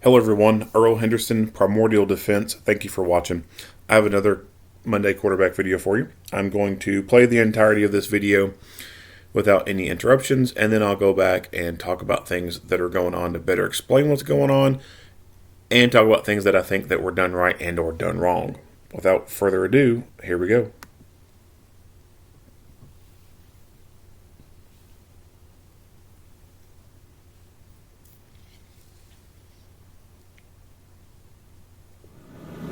Hello everyone, Earl Henderson, Primordial Defense. Thank you for watching. I have another Monday quarterback video for you. I'm going to play the entirety of this video without any interruptions, and then I'll go back and talk about things that are going on to better explain what's going on, and talk about things that I think that were done right and or done wrong. Without further ado, here we go.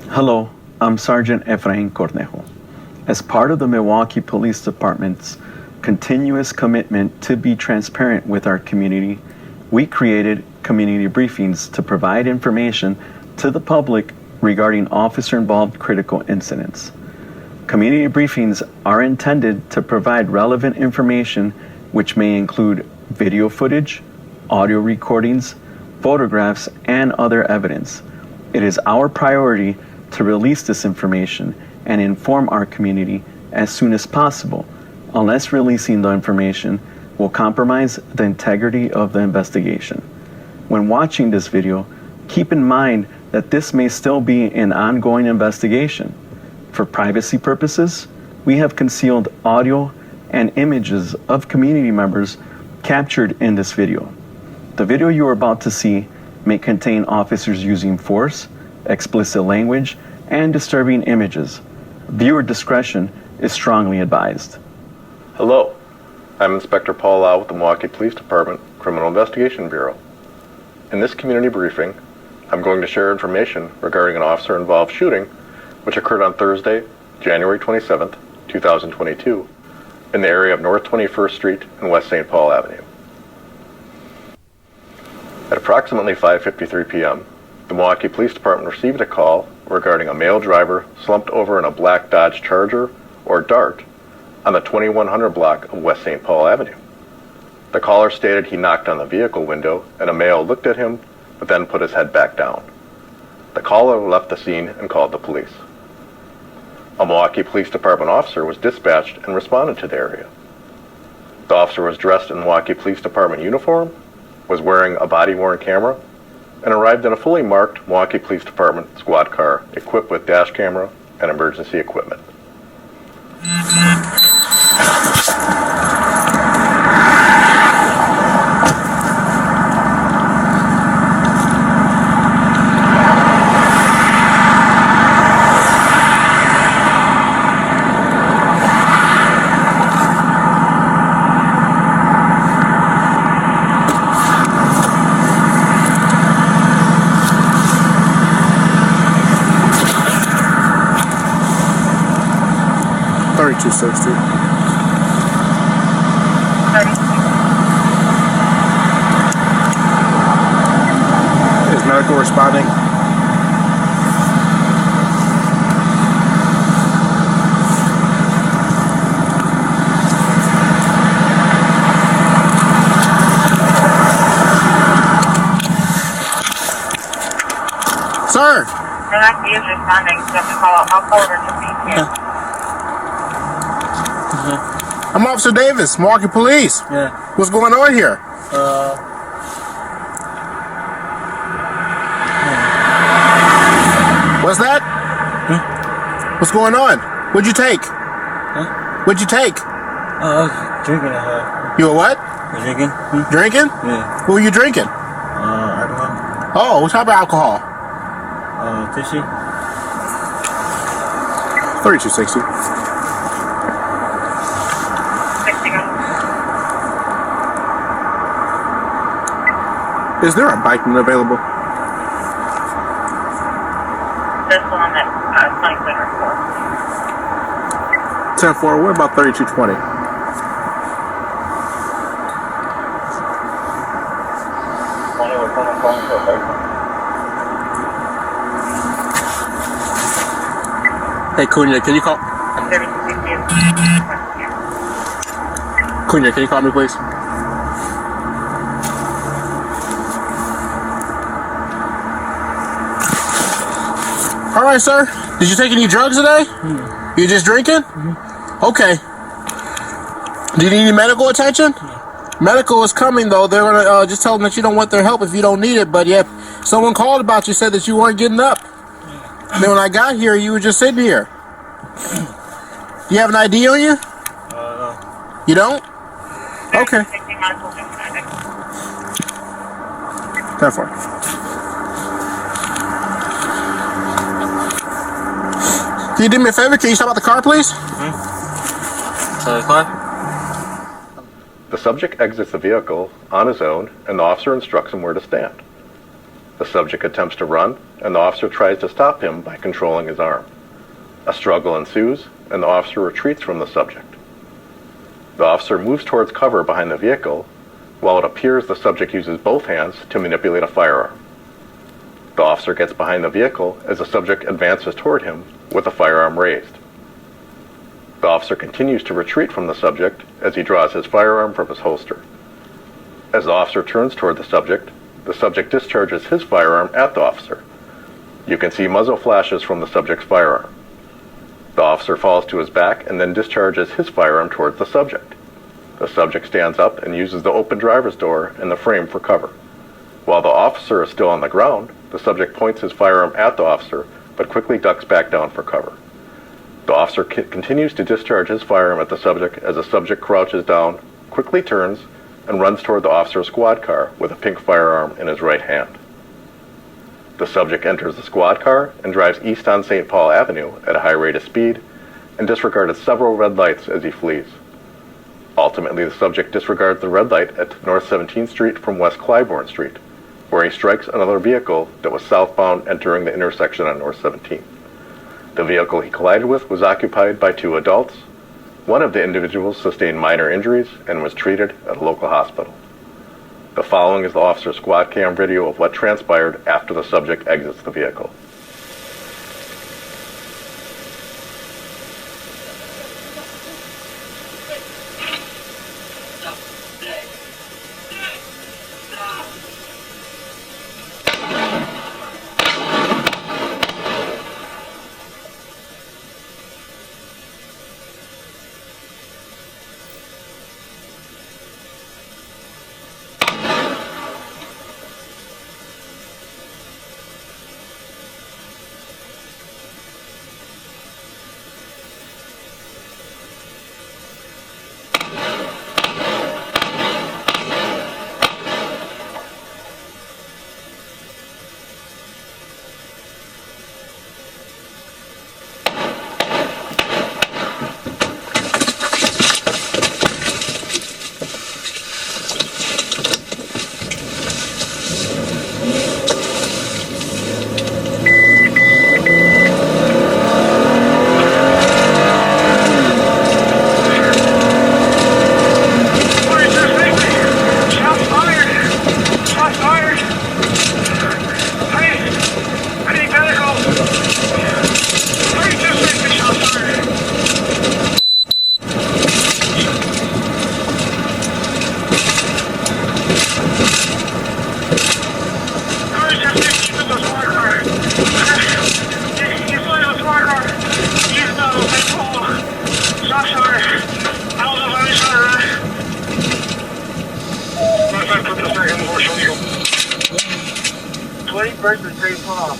Hello, I'm Sergeant Efrain Cornejo. As part of the Milwaukee Police Department's continuous commitment to be transparent with our community, we created community briefings to provide information to the public regarding officer-involved critical incidents. Community briefings are intended to provide relevant information which may include video footage, audio recordings, photographs, and other evidence. It is our priority to release this information and inform our community as soon as possible, unless releasing the information will compromise the integrity of the investigation. When watching this video, keep in mind that this may still be an ongoing investigation. For privacy purposes, we have concealed audio and images of community members captured in this video. The video you are about to see may contain officers using force, explicit language, and disturbing images. Viewer discretion is strongly advised. Hello, I'm Inspector Paul Lau with the Milwaukee Police Department Criminal Investigation Bureau. In this community briefing, I'm going to share information regarding an officer-involved shooting which occurred on Thursday, January 27th, 2022, in the area of North 21st Street and West St. Paul Avenue. At approximately 5:53 p.m., the Milwaukee Police Department received a call regarding a male driver slumped over in a black Dodge Charger, or Dart, on the 2100 block of West St. Paul Avenue. The caller stated he knocked on the vehicle window and a male looked at him but then put his head back down. The caller left the scene and called the police. A Milwaukee Police Department officer was dispatched and responded to the area. The officer was dressed in Milwaukee Police Department uniform, was wearing a body-worn camera, and arrived in a fully marked Milwaukee Police Department squad car equipped with dash camera and emergency equipment. $32.60. Is medical responding? Sir! They're not is responding, so I'll call over to see you. I'm Officer Davis, Milwaukee Police. Yeah. What's going on here? What's that? What's going on? What'd you take? What'd you take? I was drinking. You a what? Drinking? Drinking? Yeah. What were you drinking? Alcohol. Oh, what type of alcohol? Tishy. $32.60. Is there a bike available? This one at 10-4. What about 3220? Hey, Cunha, can you call? Cunha, can you call me, please? All right, sir. Did you take any drugs today? You just drinking? Okay. Do you need any medical attention? Medical is coming, though. They're going to just tell them that you don't want their help if you don't need it. But yeah, someone called about you, said that you weren't getting up. Then when I got here, you were just sitting here. Do you have an ID on you? No. You don't? Okay. Therefore. Can you do me a favor? Can you stop at the car, please? So the car? The subject exits the vehicle on his own, and the officer instructs him where to stand. The subject attempts to run, and the officer tries to stop him by controlling his arm. A struggle ensues, and the officer retreats from the subject. The officer moves towards cover behind the vehicle, while it appears the subject uses both hands to manipulate a firearm. The officer gets behind the vehicle as the subject advances toward him with the firearm raised. The officer continues to retreat from the subject as he draws his firearm from his holster. As the officer turns toward the subject discharges his firearm at the officer. You can see muzzle flashes from the subject's firearm. The officer falls to his back and then discharges his firearm towards the subject. The subject stands up and uses the open driver's door and the frame for cover. While the officer is still on the ground, the subject points his firearm at the officer, but quickly ducks back down for cover. The officer continues to discharge his firearm at the subject as the subject crouches down, quickly turns, and runs toward the officer's squad car with a pink firearm in his right hand. The subject enters the squad car and drives east on St. Paul Avenue at a high rate of speed and disregarded several red lights as he flees. Ultimately, the subject disregards the red light at North 17th Street from West Clybourne Street, where he strikes another vehicle that was southbound entering the intersection on North 17th. The vehicle he collided with was occupied by two adults. One of the individuals sustained minor injuries and was treated at a local hospital. The following is the officer's squad cam video of what transpired after the subject exits the vehicle. versus St. Paul.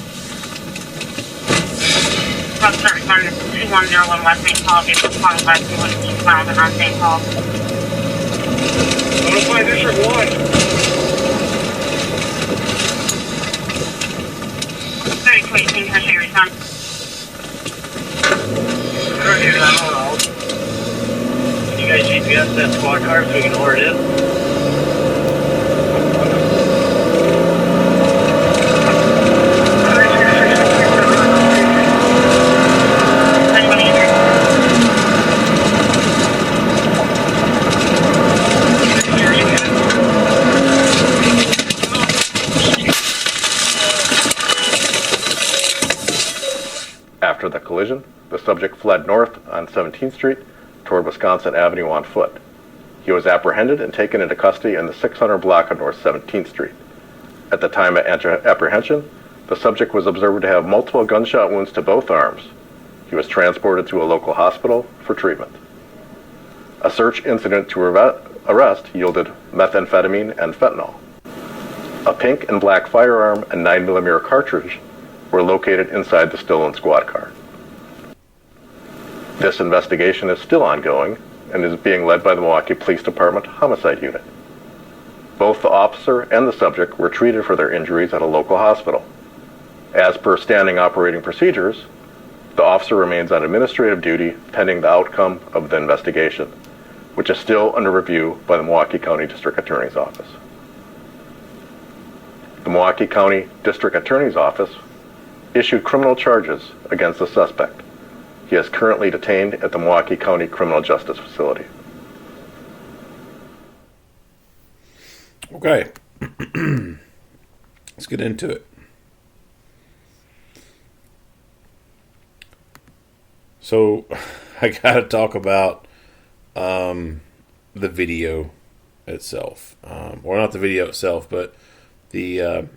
Suspect started 2101 West St. Paul, vehicle followed by 212 found on St. Paul. Notify District 1. 3218, appreciate your response. Can you guys GPS that squad car so we can order it in? After the collision, the subject fled north on 17th Street toward Wisconsin Avenue on foot. He was apprehended and taken into custody in the 600 block of North 17th Street. At the time of apprehension, the subject was observed to have multiple gunshot wounds to both arms. He was transported to a local hospital for treatment. A search incident to arrest yielded methamphetamine and fentanyl. A pink and black firearm and 9mm cartridge were located inside the stolen squad car. This investigation is still ongoing and is being led by the Milwaukee Police Department Homicide Unit. Both the officer and the subject were treated for their injuries at a local hospital. As per standing operating procedures, the officer remains on administrative duty pending the outcome of the investigation, which is still under review by the Milwaukee County District Attorney's Office. The Milwaukee County District Attorney's Office issued criminal charges against the suspect. He is currently detained at the Milwaukee County Criminal Justice Facility. Okay. Let's get into it. So, I gotta talk about the video itself. Or not the video itself, but the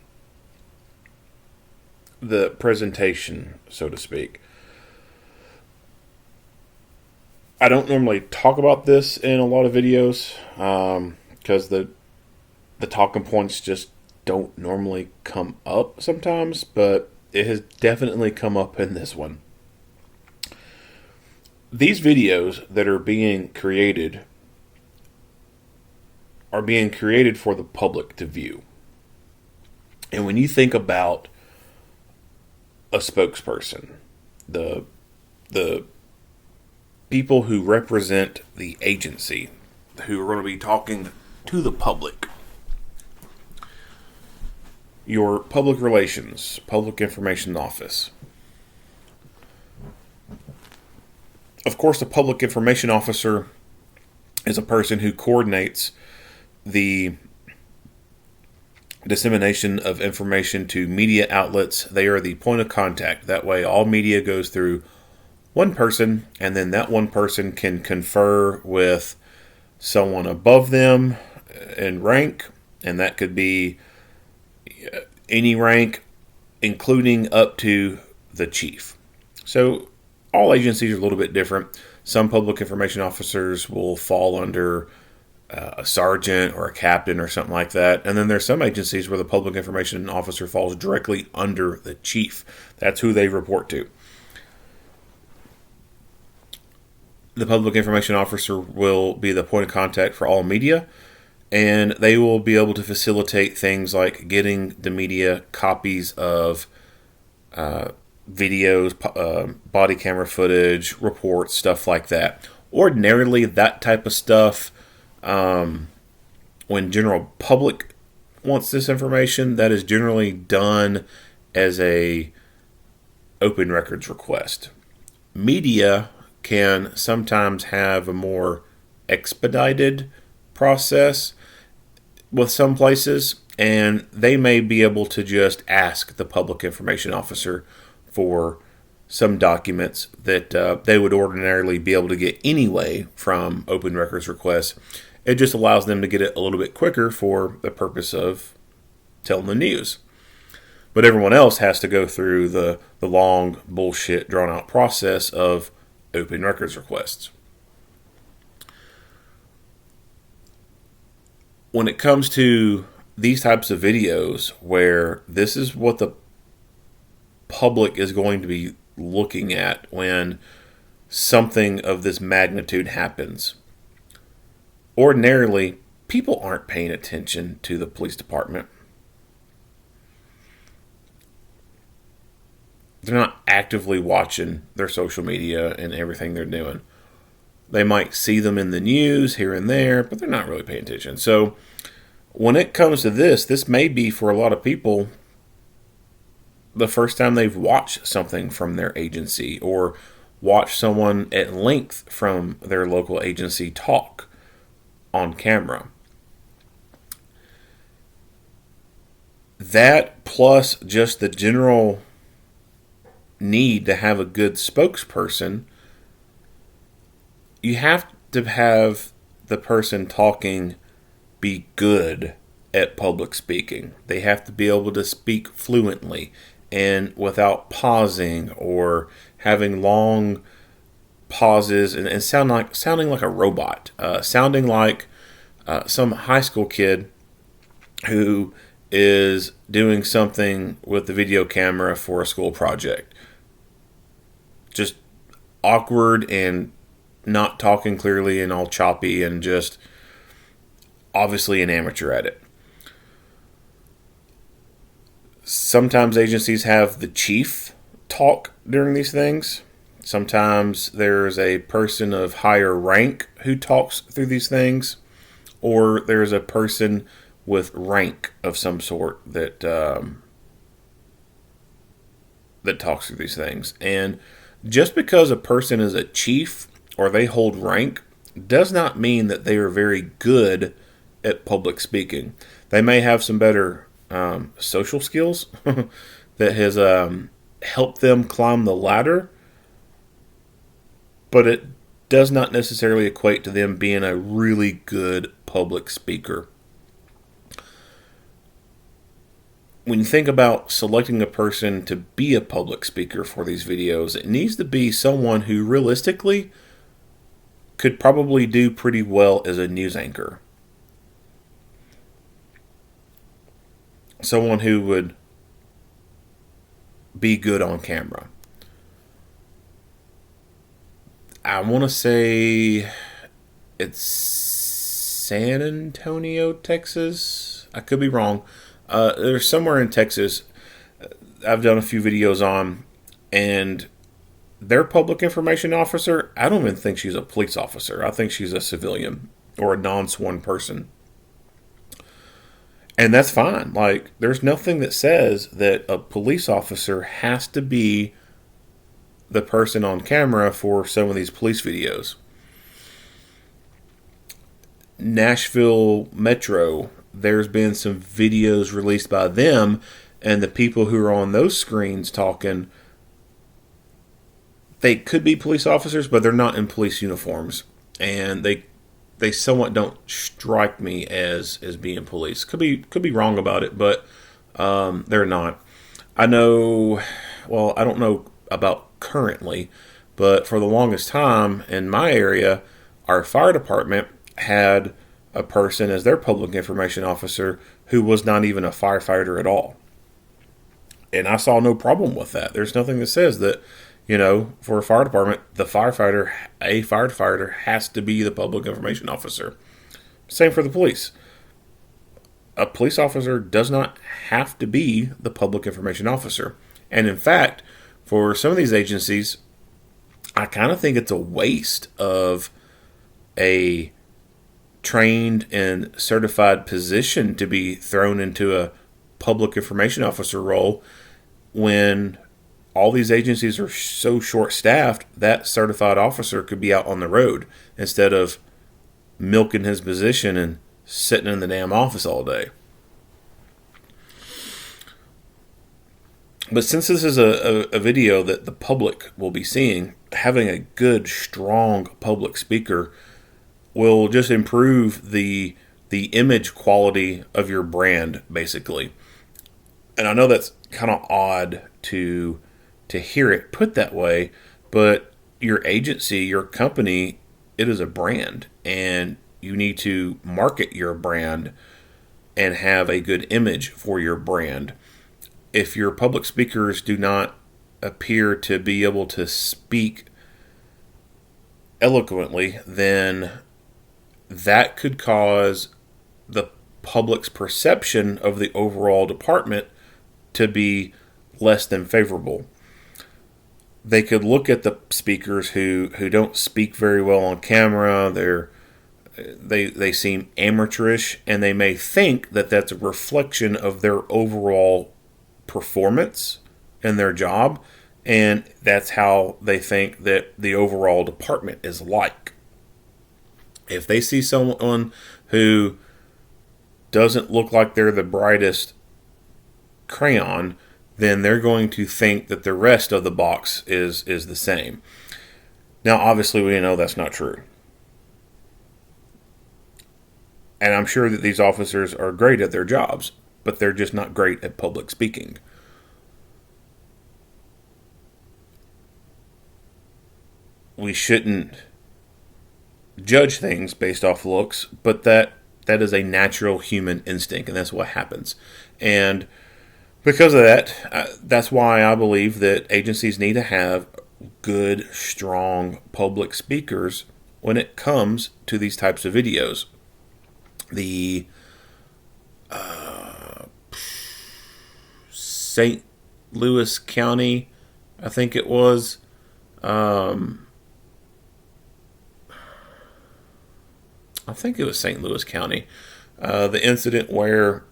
presentation, so to speak. I don't normally talk about this in a lot of videos because the talking points just don't normally come up sometimes, but it has definitely come up in this one. These videos that are being created for the public to view. And when you think about a spokesperson, the people who represent the agency, who are going to be talking to the public, your public relations, public information office. Of course, the public information officer is a person who coordinates the dissemination of information to media outlets. They are the point of contact. That way, all media goes through one person, and then that one person can confer with someone above them in rank, and that could be any rank, including up to the chief. So all agencies are a little bit different. Some public information officers will fall under a sergeant or a captain or something like that. And then there's some agencies where the public information officer falls directly under the chief. That's who they report to. The public information officer will be the point of contact for all media, and they will be able to facilitate things like getting the media copies of videos, body camera footage, reports, stuff like that. Ordinarily, that type of stuff, when general public wants this information, that is generally done as a open records request. Media can sometimes have a more expedited process with some places, and they may be able to just ask the public information officer for some documents that they would ordinarily be able to get anyway from open records requests. It just allows them to get it a little bit quicker for the purpose of telling the news. But everyone else has to go through the long, bullshit, drawn-out process of open records requests. When it comes to these types of videos where this is what the public is going to be looking at when something of this magnitude happens, ordinarily people aren't paying attention to the police department. They're not actively watching their social media and everything they're doing. They might see them in the news here and there, but they're not really paying attention. So when it comes to this may be for a lot of people the first time they've watched something from their agency or watched someone at length from their local agency talk on camera. That plus just the general need to have a good spokesperson, you have to have the person talking be good at public speaking. They have to be able to speak fluently and without pausing or having long pauses and sounding like a robot, sounding like some high school kid who is doing something with the video camera for a school project. Just awkward and not talking clearly and all choppy and just obviously an amateur at it. Sometimes agencies have the chief talk during these things. Sometimes there's a person of higher rank who talks through these things, or there's a person with rank of some sort that that talks through these things. And just because a person is a chief or they hold rank does not mean that they are very good at public speaking. They may have some better social skills that has helped them climb the ladder, but it does not necessarily equate to them being a really good public speaker. When you think about selecting a person to be a public speaker for these videos, it needs to be someone who realistically could probably do pretty well as a news anchor. Someone who would be good on camera. I want to say it's San Antonio, Texas. I could be wrong. There's somewhere in Texas I've done a few videos on, and their public information officer, I don't even think she's a police officer. I think she's a civilian or a non-sworn person. And that's fine. Like, there's nothing that says that a police officer has to be the person on camera for some of these police videos. Nashville Metro, there's been some videos released by them, and the people who are on those screens talking, they could be police officers, but they're not in police uniforms. And they somewhat don't strike me as being police. Could be wrong about it, but they're not. I know, well, I don't know about currently, but for the longest time in my area, our fire department had a person as their public information officer who was not even a firefighter at all. And I saw no problem with that. There's nothing that says that, for a fire department, a firefighter has to be the public information officer. Same for the police. A police officer does not have to be the public information officer. And in fact, for some of these agencies, I kind of think it's a waste of a trained and certified position to be thrown into a public information officer role when all these agencies are so short-staffed that certified officer could be out on the road instead of milking his position and sitting in the damn office all day. But since this is a video that the public will be seeing, having a good, strong public speaker will just improve the image quality of your brand, basically. And I know that's kind of odd to hear it put that way, but your agency, your company, it is a brand, and you need to market your brand and have a good image for your brand. If your public speakers do not appear to be able to speak eloquently, then that could cause the public's perception of the overall department to be less than favorable. They could look at the speakers who don't speak very well on camera. They seem amateurish, and they may think that that's a reflection of their overall performance in their job, and that's how they think that the overall department is like. If they see someone who doesn't look like they're the brightest crayon, then they're going to think that the rest of the box is the same. Now, obviously, we know that's not true. And I'm sure that these officers are great at their jobs, but they're just not great at public speaking. We shouldn't judge things based off looks, but that That is a natural human instinct, and that's what happens. And because of that, that's why I believe that agencies need to have good, strong public speakers when it comes to these types of videos. The St. Louis County, I think it was, I think it was St. Louis County, the incident where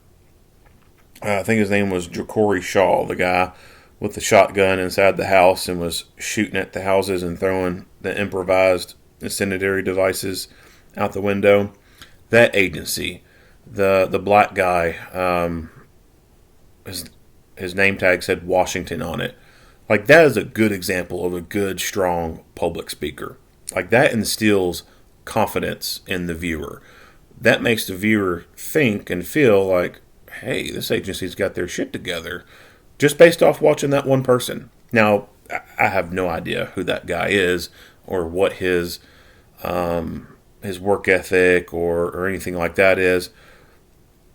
I think his name was Jacory Shaw, the guy with the shotgun inside the house and was shooting at the houses and throwing the improvised incendiary devices out the window. That agency, the black guy, his name tag said Washington on it. Like, that is a good example of a good, strong public speaker. Like, that instills confidence in the viewer. That makes the viewer think and feel like, hey, this agency's got their shit together, just based off watching that one person. Now, I have no idea who that guy is or what his work ethic or anything like that is.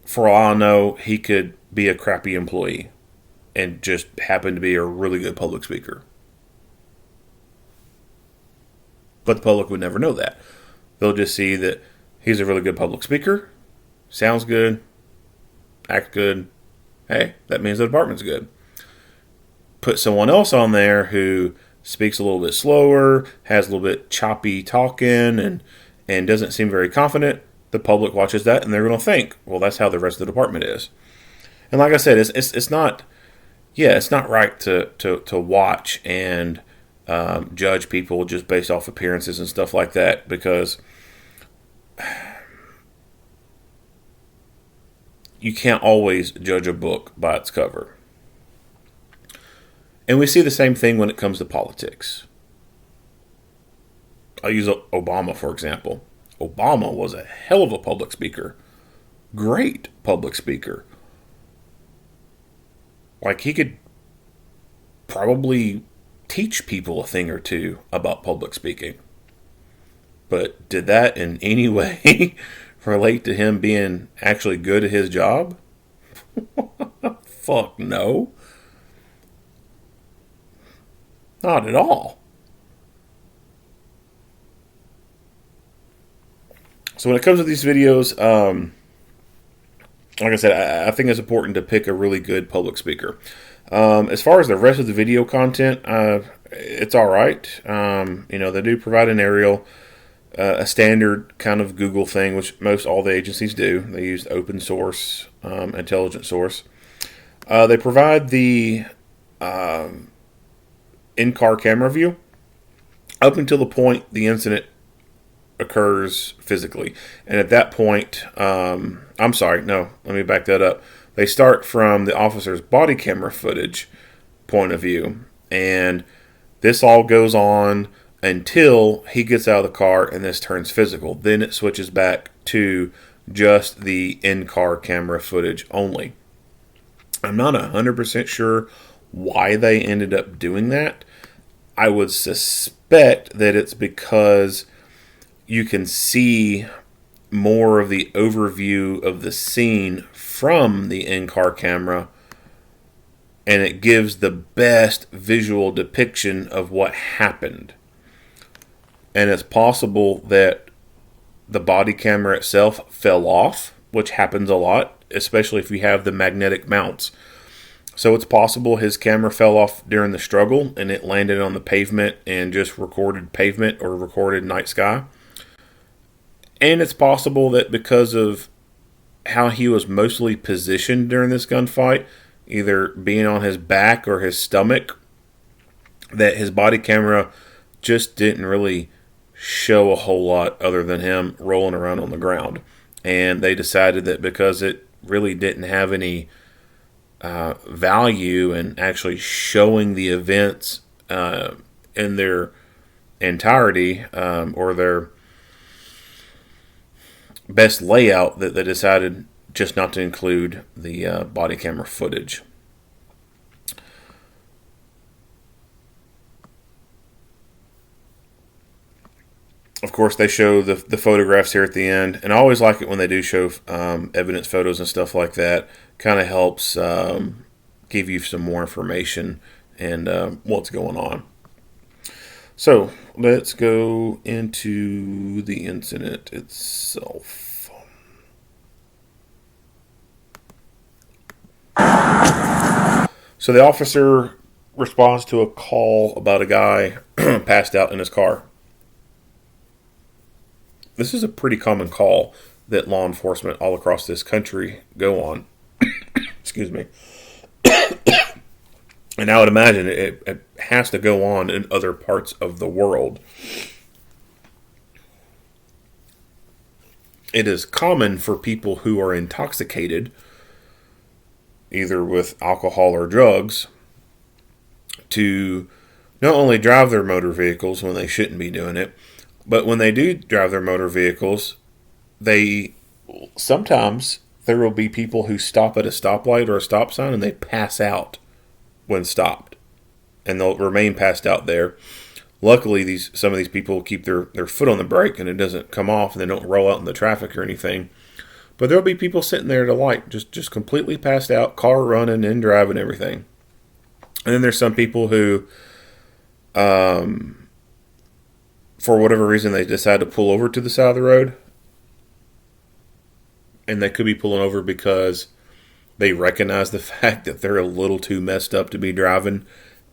For all I know, he could be a crappy employee and just happen to be a really good public speaker. But the public would never know that. They'll just see that he's a really good public speaker, sounds good, acts good. Hey, that means the department's good. Put someone else on there who speaks a little bit slower, has a little bit choppy talking, and doesn't seem very confident. The public watches that and they're going to think, well, that's how the rest of the department is. And like I said, it's not right to watch and judge people just based off appearances and stuff like that, because you can't always judge a book by its cover. And we see the same thing when it comes to politics. I'll use Obama, for example. Obama was a hell of a public speaker. Great public speaker. Like, he could probably teach people a thing or two about public speaking. But did that in any way relate to him being actually good at his job? Fuck no. Not at all. So when it comes to these videos, like I said, I think it's important to pick a really good public speaker. As far as the rest of the video content, it's all right. They do provide an aerial, a standard kind of Google thing, which most all the agencies do. They use open source, intelligent source. They provide the in-car camera view up until the point the incident occurs physically. And at that point, I'm sorry, no, let me back that up. They start from the officer's body camera footage point of view, and this all goes on until he gets out of the car and this turns physical. Then it switches back to just the in-car camera footage only. I'm not 100% sure why they ended up doing that. I would suspect that it's because you can see more of the overview of the scene from the in-car camera, and it gives the best visual depiction of what happened. And it's possible that the body camera itself fell off, which happens a lot, especially if you have the magnetic mounts. So it's possible his camera fell off during the struggle and it landed on the pavement and just recorded pavement or recorded night sky. And it's possible that because of how he was mostly positioned during this gunfight, either being on his back or his stomach, that his body camera just didn't really show a whole lot other than him rolling around on the ground. And they decided that because it really didn't have any value in actually showing the events in their entirety or their best layout, that they decided just not to include the body camera footage. of course, they show the photographs here at the end, and I always like it when they do show evidence photos and stuff like that. Kind of helps give you some more information and what's going on. So let's go into the incident itself. So the officer responds to a call about a guy passed out in his car. This is a pretty common call that law enforcement all across this country go on. Excuse me. And I would imagine it has to go on in other parts of the world. It is common for people who are intoxicated, either with alcohol or drugs, to not only drive their motor vehicles when they shouldn't be doing it, but when they do drive their motor vehicles, sometimes there will be people who stop at a stoplight or a stop sign and they pass out when stopped, and they'll remain passed out there. Luckily, some of these people keep their foot on the brake and it doesn't come off, and they don't roll out in the traffic or anything. But there'll be people sitting there at a light, just completely passed out, car running and driving everything. And then there's some people who, for whatever reason, they decide to pull over to the side of the road. And they could be pulling over because they recognize the fact that they're a little too messed up to be driving,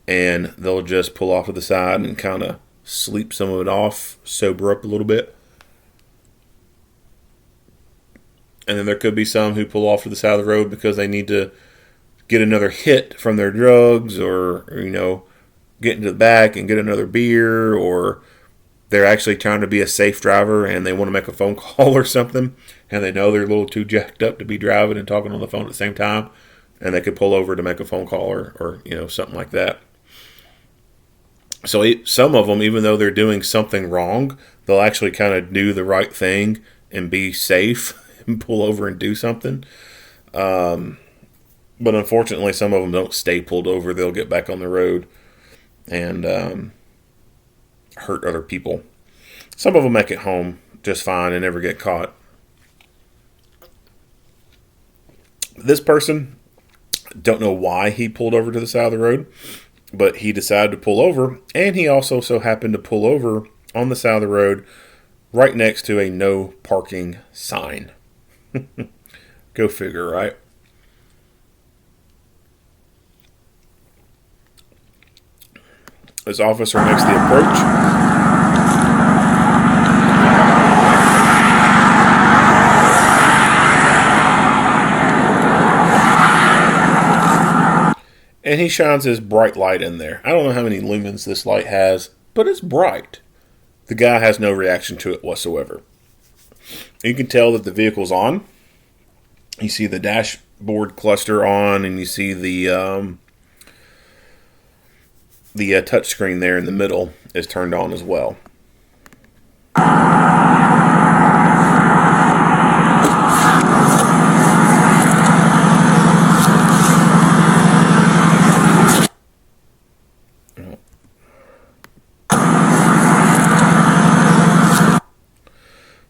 and they'll just pull off to the side and kind of sleep some of it off, sober up a little bit. And then there could be some who pull off to the side of the road because they need to get another hit from their drugs, or get into the back and get another beer, or they're actually trying to be a safe driver and they want to make a phone call or something, and they know they're a little too jacked up to be driving and talking on the phone at the same time, and they could pull over to make a phone call or something like that. So some of them, even though they're doing something wrong, they'll actually kind of do the right thing and be safe and pull over and do something. But unfortunately, some of them don't stay pulled over. They'll get back on the road and hurt other people. Some of them make it home just fine and never get caught. This person, don't know why he pulled over to the side of the road, but he decided to pull over, and he also so happened to pull over on the side of the road right next to a no parking sign. Go figure, right? This officer makes the approach. And he shines his bright light in there. I don't know how many lumens this light has, but it's bright. The guy has no reaction to it whatsoever. You can tell that the vehicle's on. You see the dashboard cluster on, and you see the touch screen there in the middle is turned on as well.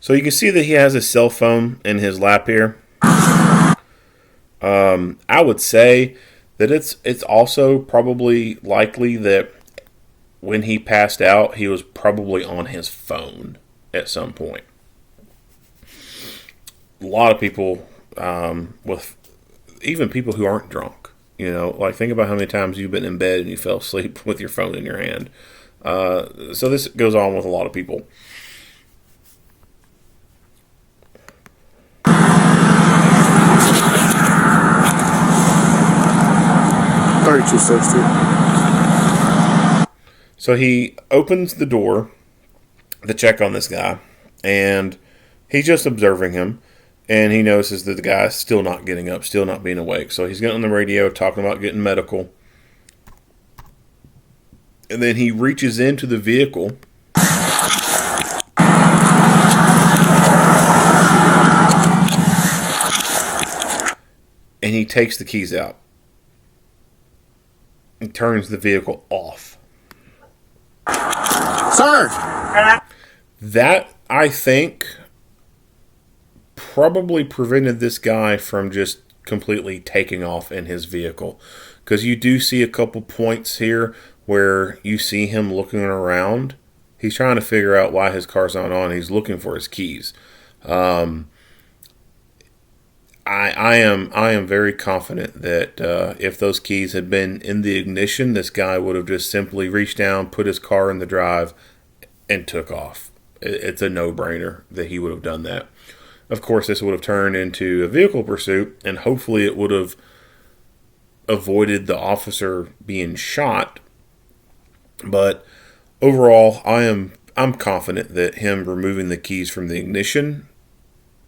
So you can see that he has his cell phone in his lap here. I would say that it's also probably likely that when he passed out, he was probably on his phone at some point. A lot of people, with even people who aren't drunk, like think about how many times you've been in bed and you fell asleep with your phone in your hand. So this goes on with a lot of people. So he opens the door to check on this guy, and he's just observing him, and he notices that the guy's still not getting up, still not being awake. So he's getting on the radio talking about getting medical, and then he reaches into the vehicle and he takes the keys out. He turns the vehicle off. Sir! That, I think, probably prevented this guy from just completely taking off in his vehicle. Because you do see a couple points here where you see him looking around. He's trying to figure out why his car's not on. He's looking for his keys. I am very confident that if those keys had been in the ignition, this guy would have just simply reached down, put his car in the drive, and took off. It's a no-brainer that he would have done that. Of course, this would have turned into a vehicle pursuit, and hopefully it would have avoided the officer being shot. But overall, I'm confident that him removing the keys from the ignition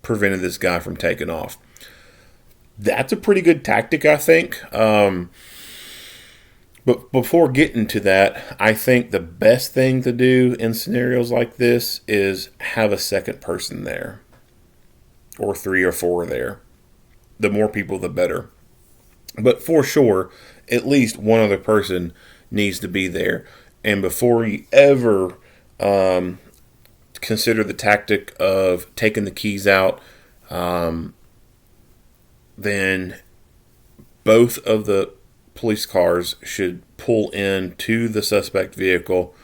prevented this guy from taking off. That's a pretty good tactic, I think. But before getting to that, I think the best thing to do in scenarios like this is have a second person there, or 3 or 4 there. The more people, the better. But for sure, at least one other person needs to be there. And before you ever consider the tactic of taking the keys out, then both of the police cars should pull into the suspect vehicle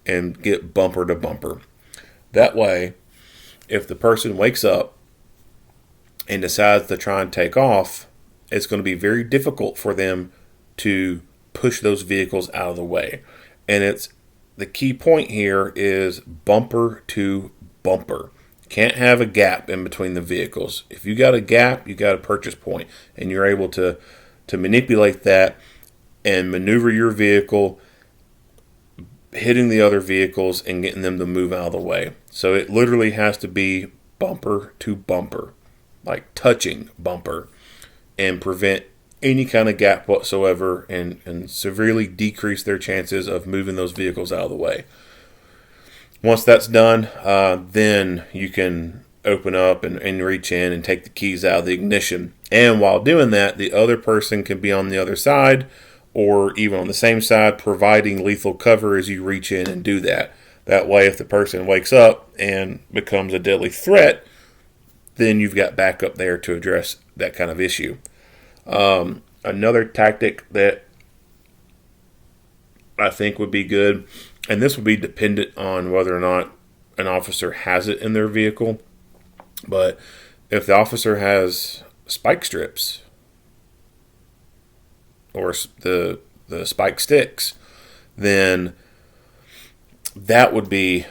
and get bumper to bumper. That way, if the person wakes up and decides to try and take off, it's going to be very difficult for them to push those vehicles out of the way. And it's the key point here is bumper to bumper. Can't have a gap in between the vehicles. If you got a gap, you got a purchase point, and you're able to manipulate that and maneuver your vehicle, hitting the other vehicles and getting them to move out of the way. So it literally has to be bumper to bumper, like touching bumper, and prevent any kind of gap whatsoever, and severely decrease their chances of moving those vehicles out of the way. Once that's done, then you can open up and reach in and take the keys out of the ignition. And while doing that, the other person can be on the other side or even on the same side, providing lethal cover as you reach in and do that. That way, if the person wakes up and becomes a deadly threat, then you've got backup there to address that kind of issue. Another tactic that I think would be good, and this would be dependent on whether or not an officer has it in their vehicle, but if the officer has spike strips or the spike sticks, then that would be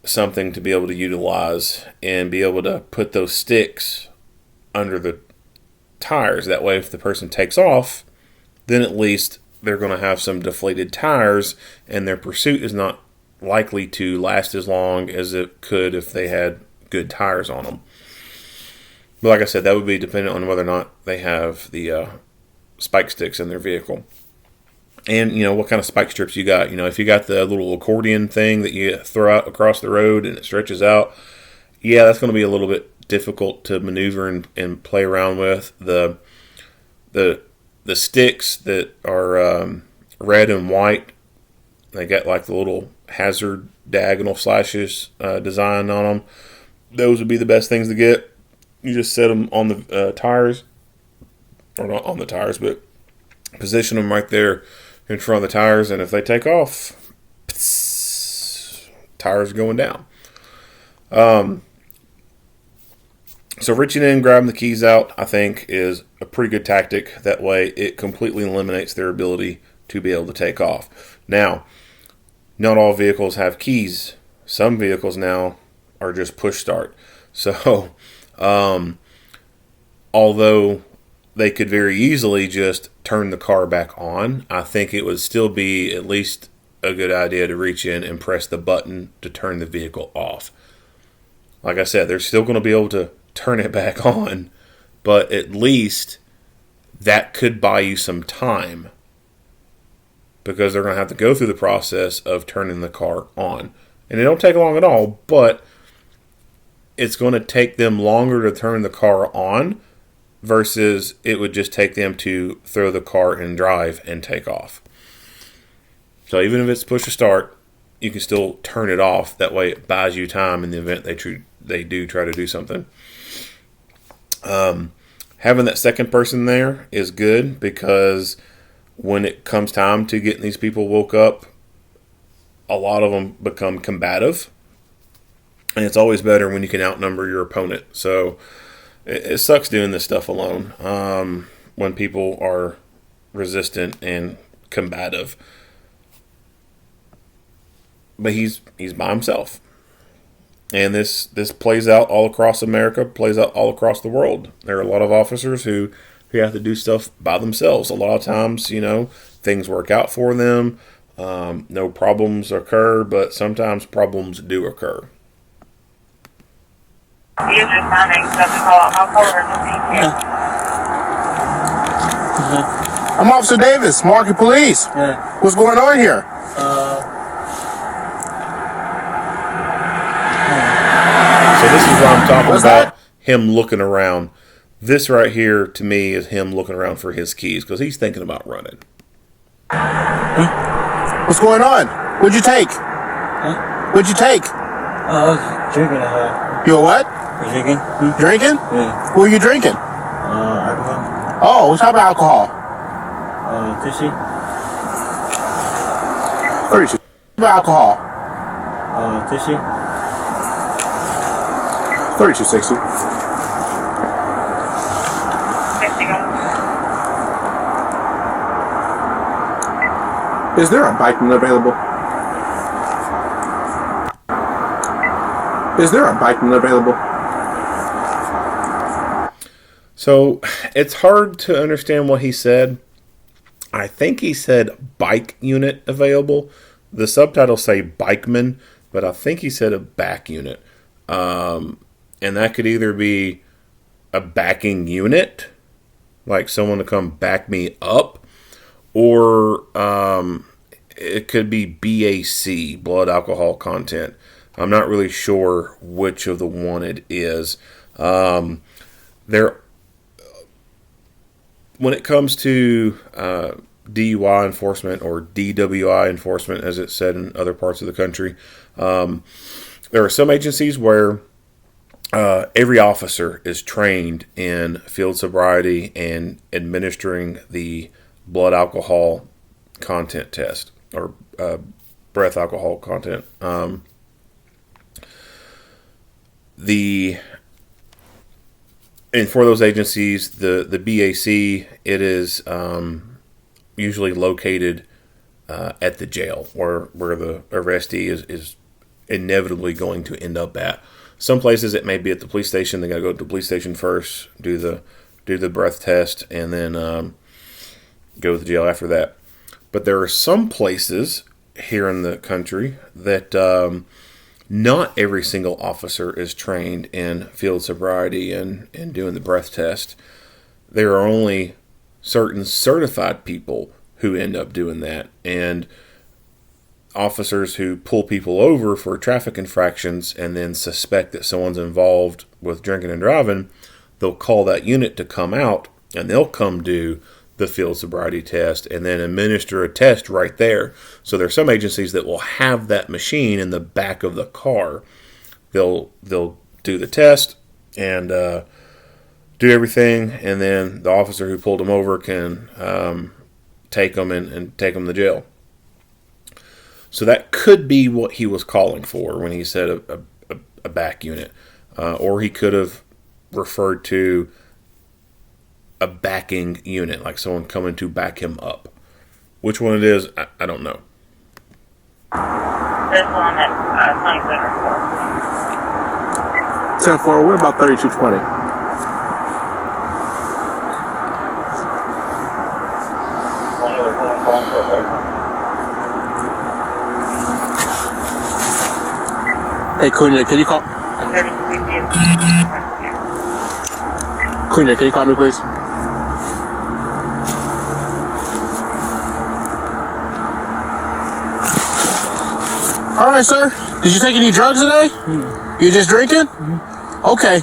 something to be able to utilize and be able to put those sticks under the tires. That way, if the person takes off, then at least they're going to have some deflated tires, and their pursuit is not likely to last as long as it could if they had good tires on them. But like I said, that would be dependent on whether or not they have the spike sticks in their vehicle. And, what kind of spike strips you got. If you got the little accordion thing that you throw out across the road and it stretches out, yeah, that's going to be a little bit difficult to maneuver and play around with. The sticks that are red and white, they got like the little hazard diagonal slashes design on them. Those would be the best things to get. You just set them on the tires, or not on the tires, but position them right there in front of the tires, and if they take off, tires are going down. So reaching in, grabbing the keys out, I think is a pretty good tactic. That way it completely eliminates their ability to be able to take off. Now, not all vehicles have keys. Some vehicles now are just push start. So, although they could very easily just turn the car back on, I think it would still be at least a good idea to reach in and press the button to turn the vehicle off. Like I said, they're still going to be able to turn it back on, but at least that could buy you some time, because they're going to have to go through the process of turning the car on. And it don't take long at all, but it's going to take them longer to turn the car on versus it would just take them to throw the car in drive and take off. So even if it's push to start, you can still turn it off. That way it buys you time in the event they do try to do something. Having that second person there is good, because when it comes time to getting these people woke up, a lot of them become combative. And it's always better when you can outnumber your opponent. So it sucks doing this stuff alone when people are resistant and combative. But he's by himself. And this plays out all across America, plays out all across the world. There are a lot of officers who have to do stuff by themselves. A lot of times, things work out for them. No problems occur, but sometimes problems do occur. You're responding, so I'll call her to see you. I'm Officer Davis, Milwaukee Police. Yeah. What's going on here? So this is what I'm talking What's about, that? him looking around. This right here, to me, is him looking around for his keys, because he's thinking about running. What's going on? What'd you take? What'd you take? I was drinking. You a what? Drinking? Drinking? Yeah. What were you drinking? Alcohol. Oh, what type of alcohol? Fishy. 32. Alcohol. Fishy. 3260. 60 go. Is there a bike available? Is there a bike available? So it's hard to understand what he said. I think he said bike unit available. The subtitles say bikeman, but I think he said a back unit. And that could either be a backing unit, like someone to come back me up, or it could be BAC, blood alcohol content. I'm not really sure which of the one it is. When it comes to DUI enforcement, or DWI enforcement, as it's said in other parts of the country, there are some agencies where every officer is trained in field sobriety and administering the blood alcohol content test, or breath alcohol content. And for those agencies, the BAC, it is usually located at the jail, where the arrestee is inevitably going to end up at. Some places it may be at the police station. They got to go to the police station first, do the breath test, and then go to the jail after that. But there are some places here in the country that not every single officer is trained in field sobriety and doing the breath test. There are only certain certified people who end up doing that. And officers who pull people over for traffic infractions and then suspect that someone's involved with drinking and driving, they'll call that unit to come out, and they'll come do the field sobriety test and then administer a test right there. So there are some agencies that will have that machine in the back of the car. They'll do the test and do everything, and then the officer who pulled them over can take them and take them to jail. So that could be what he was calling for when he said a back unit. Or he could have referred to a backing unit, like someone coming to back him up. Which one it is, I don't know. This one at 27 10-4, we're about 3220. One other phone call for her. Hey, Cunha, can you call? 30 Cunha, can you call me, please? All right, sir. Did you take any drugs today? You just drinking? Okay.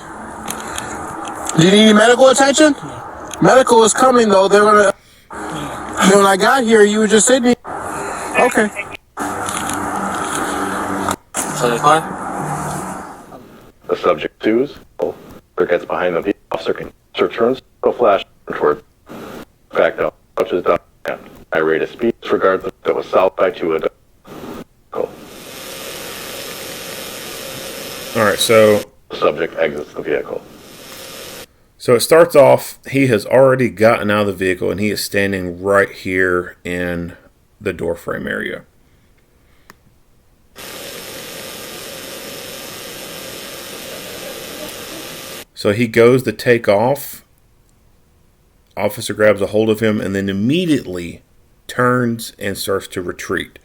Do you need any medical attention? Medical is coming, though. They're gonna. When I got here, you were just sitting here. Okay. The subject sues, or gets behind the officer can turns the flash toward back up, which is done. I rate a speed regardless that was south by 2 adults. All right, so The subject exits the vehicle. So it starts off, he has already gotten out of the vehicle and he is standing right here in the door frame area. So he goes to take off. Officer grabs a hold of him and then immediately turns and starts to retreat.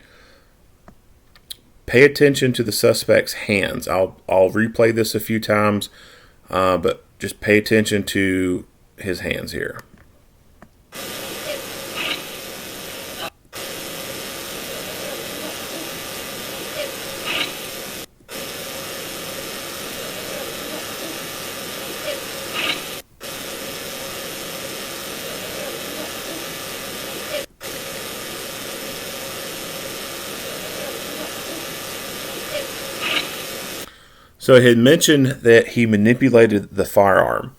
Pay attention to the suspect's hands. I'll replay this a few times, but just pay attention to his hands here. So it had mentioned that he manipulated the firearm.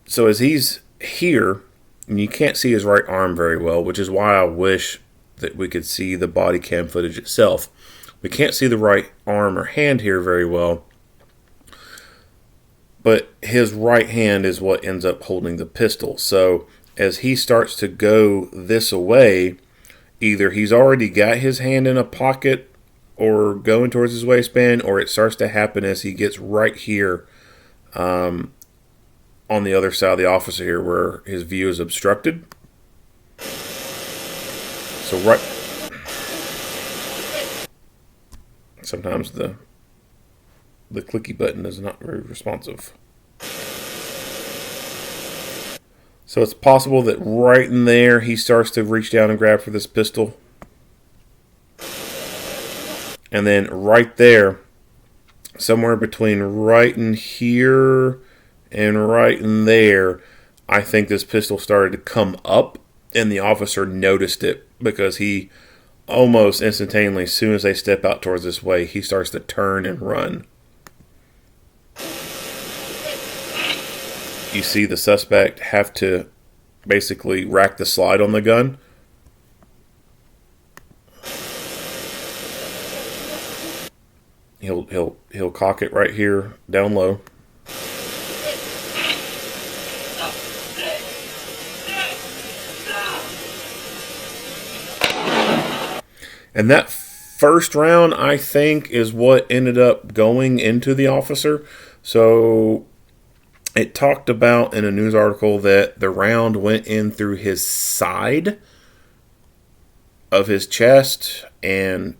So as he's here, and you can't see his right arm very well, which is why I wish that we could see the body cam footage itself. We can't see the right arm or hand here very well, but his right hand is what ends up holding the pistol. So as he starts to go this away, either he's already got his hand in a pocket or going towards his waistband, or it starts to happen as he gets right here on the other side of the officer here where his view is obstructed. So right... Sometimes the clicky button is not very responsive. So it's possible that right in there he starts to reach down and grab for this pistol. And then right there, somewhere between right in here and right in there, I think this pistol started to come up, and the officer noticed it because he almost instantaneously, as soon as they step out towards this way, he starts to turn and run. You see the suspect have to basically rack the slide on the gun. He'll cock it right here down low. And that first round, I think, is what ended up going into the officer. So it talked about in a news article that the round went in through his side of his chest and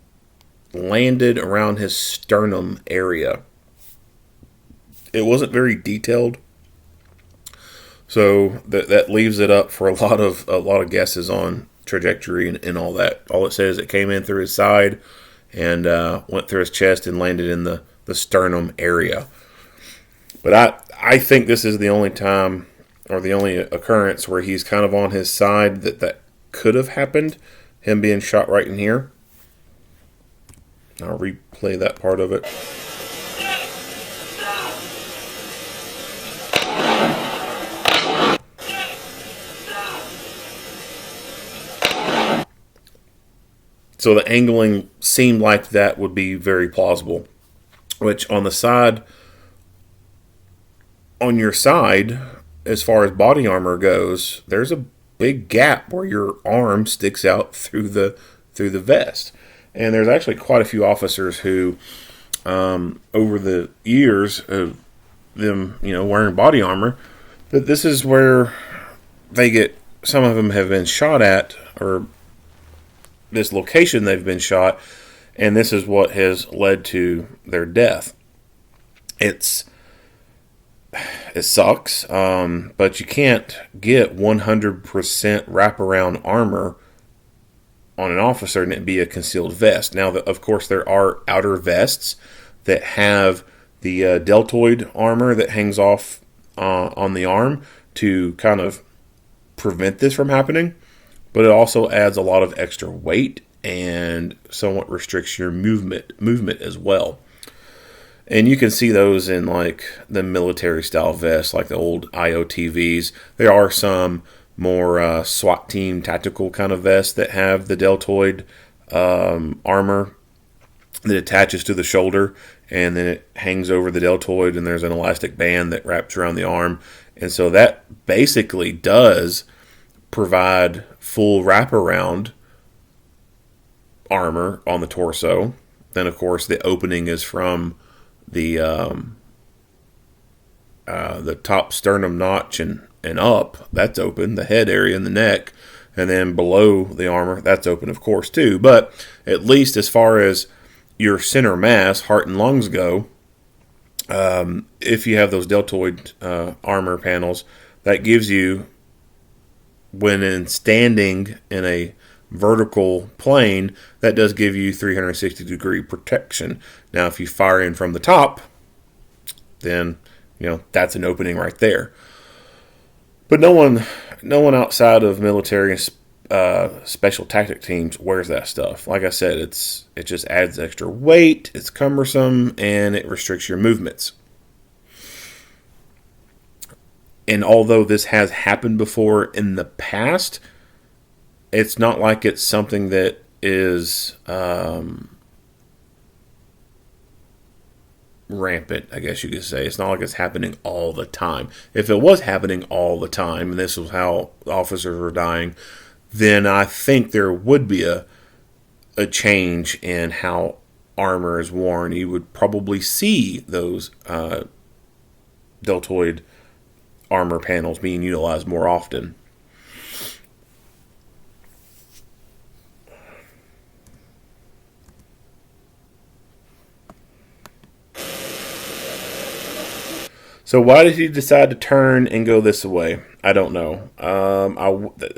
landed around his sternum area. It wasn't very detailed, so that leaves it up for a lot of guesses on trajectory and all that. All it says, it came in through his side and went through his chest and landed in the sternum area. But I think this is the only time, or the only occurrence, where he's kind of on his side that could have happened, him being shot right in here. I'll replay that part of it. So the angling seemed like that would be very plausible. Which on the side, on your side, as far as body armor goes, there's a big gap where your arm sticks out through the vest. And there's actually quite a few officers who, over the years of them, wearing body armor, that this is where they get. Some of them have been shot at, or this location they've been shot, and this is what has led to their death. It sucks, but you can't get 100% wraparound armor on an officer and it be a concealed vest. Now, of course, there are outer vests that have the deltoid armor that hangs off on the arm to kind of prevent this from happening, but it also adds a lot of extra weight and somewhat restricts your movement as well. And you can see those in like the military style vests, like the old IOTVs. There are some more SWAT team tactical kind of vests that have the deltoid armor that attaches to the shoulder, and then it hangs over the deltoid, and there's an elastic band that wraps around the arm. And so that basically does provide full wraparound armor on the torso. Then, of course, the opening is from the top sternum notch and up. That's open. The head area and the neck. And then below the armor, that's open, of course, too. But at least as far as your center mass, heart and lungs go, if you have those deltoid armor panels, that gives you, when in standing in a vertical plane, that does give you 360-degree protection. Now, if you fire in from the top, then that's an opening right there. But no one outside of military and special tactic teams wears that stuff. Like I said, it just adds extra weight, it's cumbersome, and it restricts your movements. And although this has happened before in the past, it's not like it's something that is rampant, I guess you could say. It's not like it's happening all the time. If it was happening all the time, and this was how officers were dying, then I think there would be a change in how armor is worn. You would probably see those deltoid armor panels being utilized more often. So why did he decide to turn and go this way? I don't know.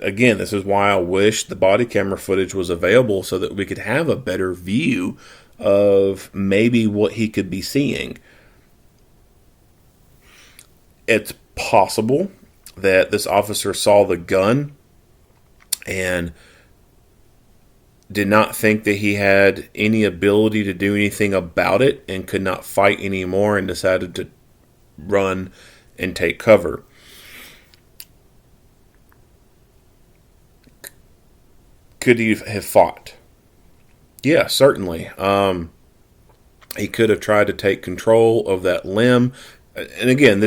Again, this is why I wish the body camera footage was available so that we could have a better view of maybe what he could be seeing. It's possible that this officer saw the gun and did not think that he had any ability to do anything about it and could not fight anymore and decided to run and take cover. Could he have fought? Yeah, certainly. He could have tried to take control of that limb. And again,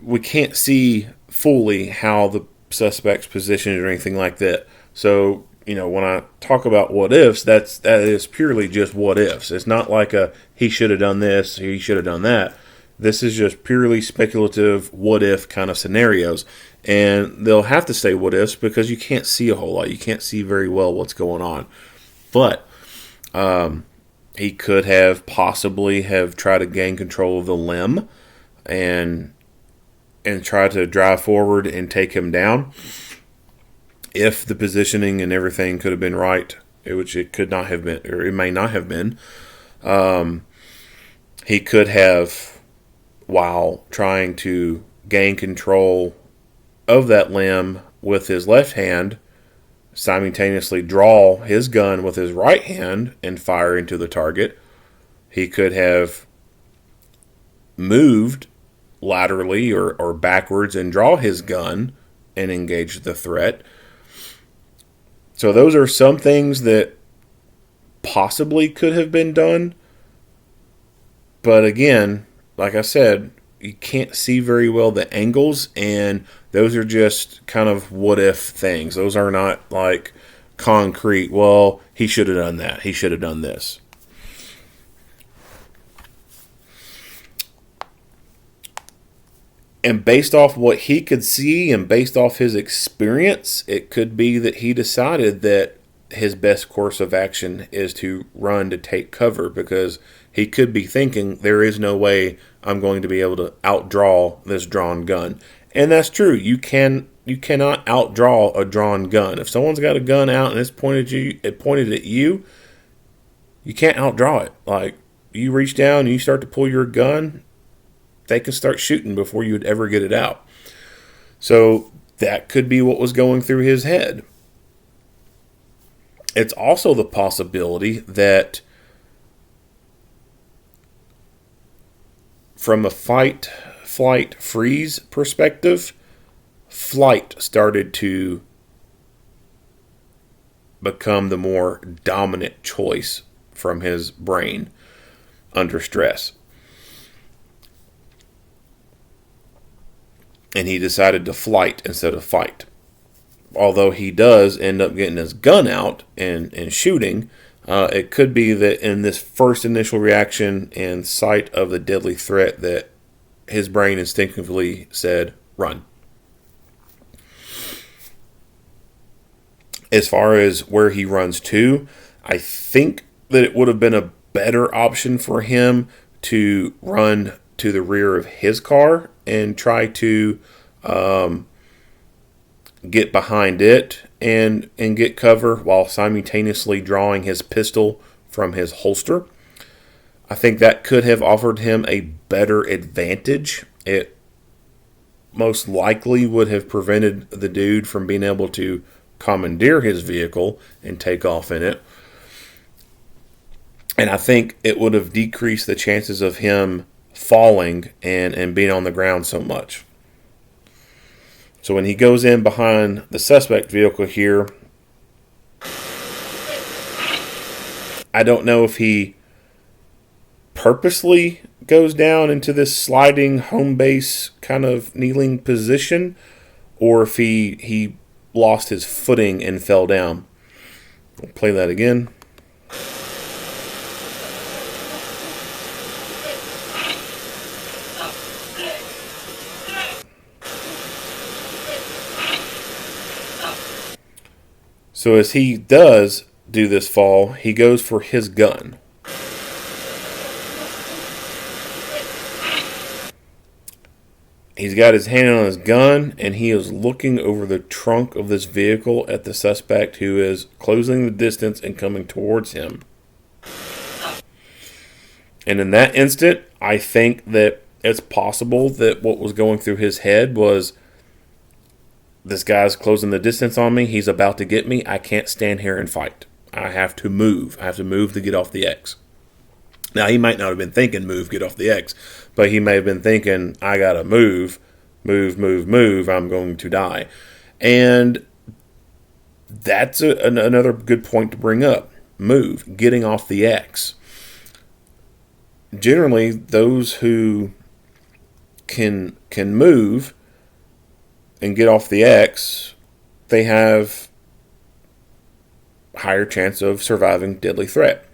we can't see fully how the suspect's positioned or anything like that. So, when I talk about what ifs, that is purely just what ifs. It's not like he should have done this, he should have done that. This is just purely speculative what if kind of scenarios. And they'll have to say what ifs because you can't see a whole lot. You can't see very well what's going on. But he could have possibly have tried to gain control of the limb and try to drive forward and take him down. If the positioning and everything could have been right, which it could not have been, or it may not have been, he could have, while trying to gain control of that limb with his left hand, simultaneously draw his gun with his right hand and fire into the target. He could have moved laterally or backwards and draw his gun and engage the threat. So those are some things that possibly could have been done. But again, like I said, you can't see very well the angles, and those are just kind of what if things. Those are not like concrete, well, he should have done that, he should have done this. And based off what he could see and based off his experience, it could be that he decided that his best course of action is to run to take cover, because he could be thinking, there is no way I'm going to be able to outdraw this drawn gun. And that's true. You cannot outdraw a drawn gun. If someone's got a gun out and it's pointed at you, you can't outdraw it. Like, you reach down and you start to pull your gun, they can start shooting before you would ever get it out. So that could be what was going through his head. It's also the possibility that from a fight, flight, freeze perspective, flight started to become the more dominant choice from his brain under stress. And he decided to flight instead of fight. Although he does end up getting his gun out and shooting, it could be that in this first initial reaction and sight of the deadly threat that his brain instinctively said, run. As far as where he runs to, I think that it would have been a better option for him to run to the rear of his car and try to get behind it and get cover while simultaneously drawing his pistol from his holster. I think that could have offered him a better advantage. It most likely would have prevented the dude from being able to commandeer his vehicle and take off in it. And I think it would have decreased the chances of him falling and being on the ground so much. So when he goes in behind the suspect vehicle here, I don't know if he purposely goes down into this sliding home base kind of kneeling position, or if he lost his footing and fell down. We'll play that again. So as he does do this fall, he goes for his gun. He's got his hand on his gun, and he is looking over the trunk of this vehicle at the suspect, who is closing the distance and coming towards him. And in that instant, I think that it's possible that what was going through his head was, this guy's closing the distance on me. He's about to get me. I can't stand here and fight. I have to move. I have to move to get off the X. Now, he might not have been thinking move, get off the X, but he may have been thinking, I got to move, I'm going to die. And that's another good point to bring up. Move, getting off the X. Generally, those who can move and get off the X, they have higher chance of surviving deadly threat.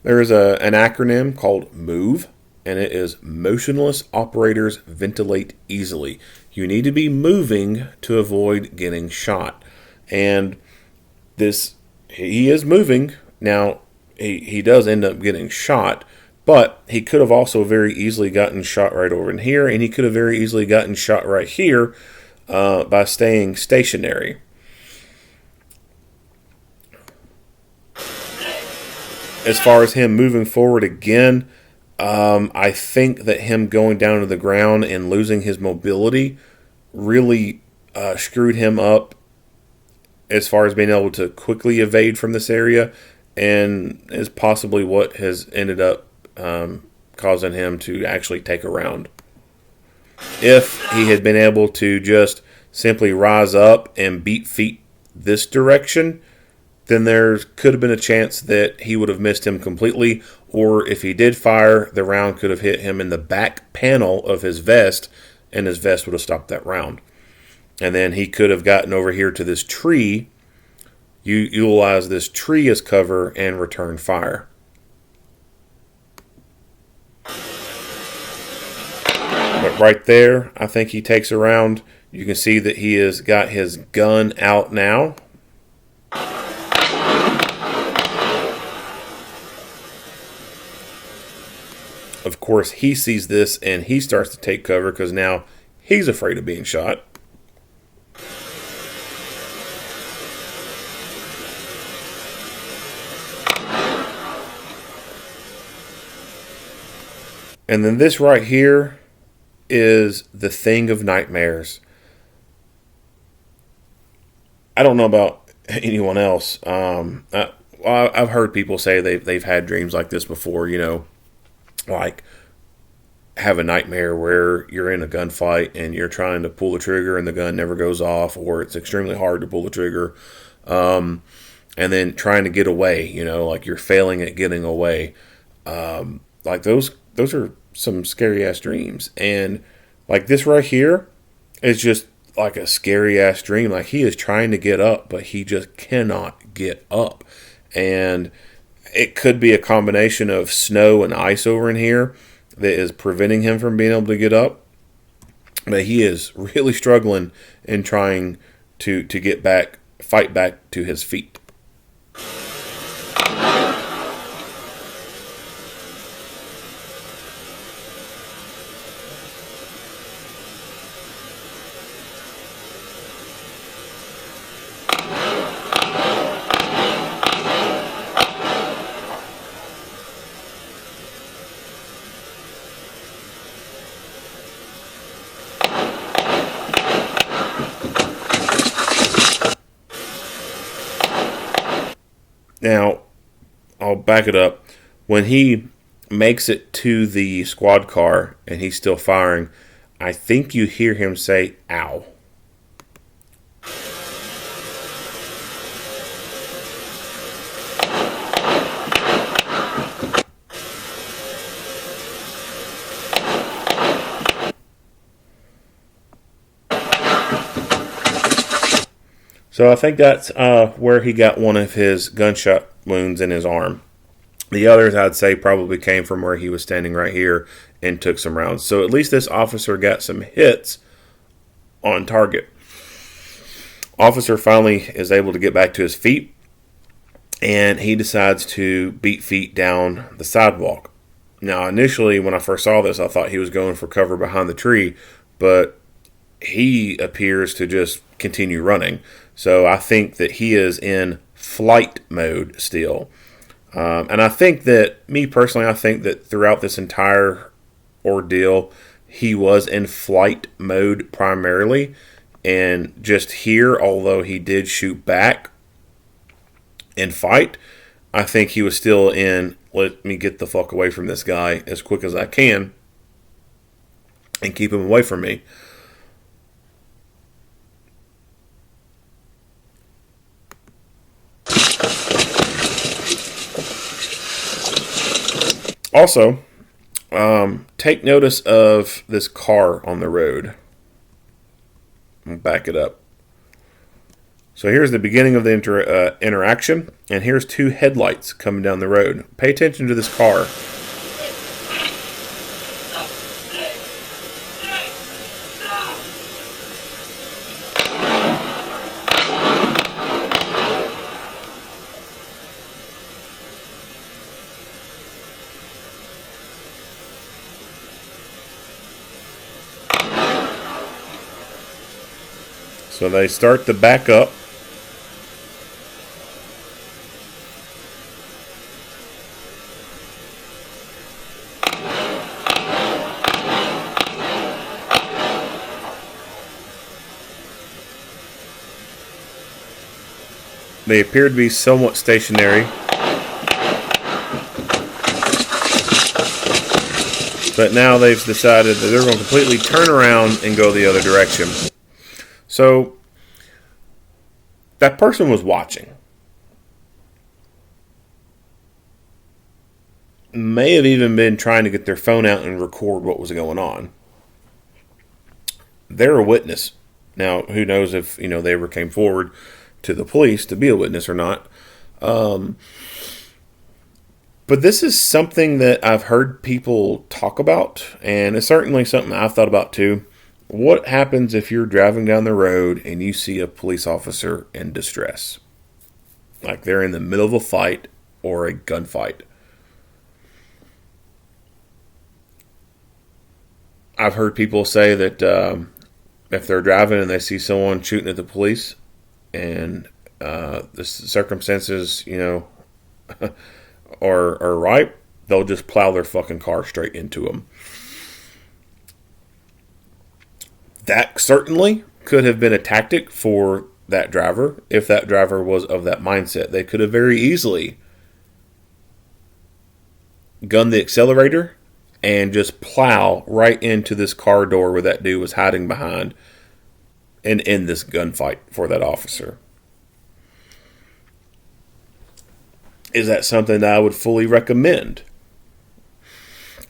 There is an acronym called MOVE, and it is Motionless Operators Ventilate Easily. You need to be moving to avoid getting shot. And he is moving. Now, he does end up getting shot, but he could have also very easily gotten shot right over in here, and he could have very easily gotten shot right here by staying stationary. As far as him moving forward again, I think that him going down to the ground and losing his mobility really screwed him up as far as being able to quickly evade from this area, and is possibly what has ended up causing him to actually take a round. If he had been able to just simply rise up and beat feet this direction, then there could have been a chance that he would have missed him completely, or if he did fire, the round could have hit him in the back panel of his vest, and his vest would have stopped that round. And then he could have gotten over here to this tree, utilize this tree as cover, and return fire. But right there, I think he takes a round. You can see that he has got his gun out now. Of course, he sees this and he starts to take cover because now he's afraid of being shot. And then this right here is the thing of nightmares. I don't know about anyone else. I've heard people say they've had dreams like this before, like have a nightmare where you're in a gunfight and you're trying to pull the trigger and the gun never goes off, or it's extremely hard to pull the trigger, and then trying to get away, like you're failing at getting away. Like those are some scary ass dreams. And like this right here is just like a scary ass dream. Like he is trying to get up, but he just cannot get up. And it could be a combination of snow and ice over in here that is preventing him from being able to get up. But he is really struggling in trying to fight back to his feet. Now, I'll back it up. When he makes it to the squad car and he's still firing, I think you hear him say, "Ow." So I think that's where he got one of his gunshot wounds in his arm. The others, I'd say, probably came from where he was standing right here and took some rounds. So at least this officer got some hits on target. Officer finally is able to get back to his feet, and he decides to beat feet down the sidewalk. Now, initially, when I first saw this, I thought he was going for cover behind the tree, but he appears to just continue running. So I think that he is in flight mode still. And I think that, me personally, I think that throughout this entire ordeal, he was in flight mode primarily. And just here, although he did shoot back and fight, I think he was still in, let me get the fuck away from this guy as quick as I can and keep him away from me. Also, take notice of this car on the road. I'll back it up. So here's the beginning of the interaction, and here's two headlights coming down the road. Pay attention to this car. So they start to back up. They appear to be somewhat stationary. But now they've decided that they're going to completely turn around and go the other direction. So, that person was watching. May have even been trying to get their phone out and record what was going on. They're a witness. Now, who knows if, they ever came forward to the police to be a witness or not. But this is something that I've heard people talk about, and it's certainly something I've thought about too. What happens if you're driving down the road and you see a police officer in distress? Like they're in the middle of a fight or a gunfight. I've heard people say that if they're driving and they see someone shooting at the police and the circumstances, are right, they'll just plow their fucking car straight into them. That certainly could have been a tactic for that driver if that driver was of that mindset. They could have very easily gunned the accelerator and just plow right into this car door where that dude was hiding behind and end this gunfight for that officer. Is that something that I would fully recommend?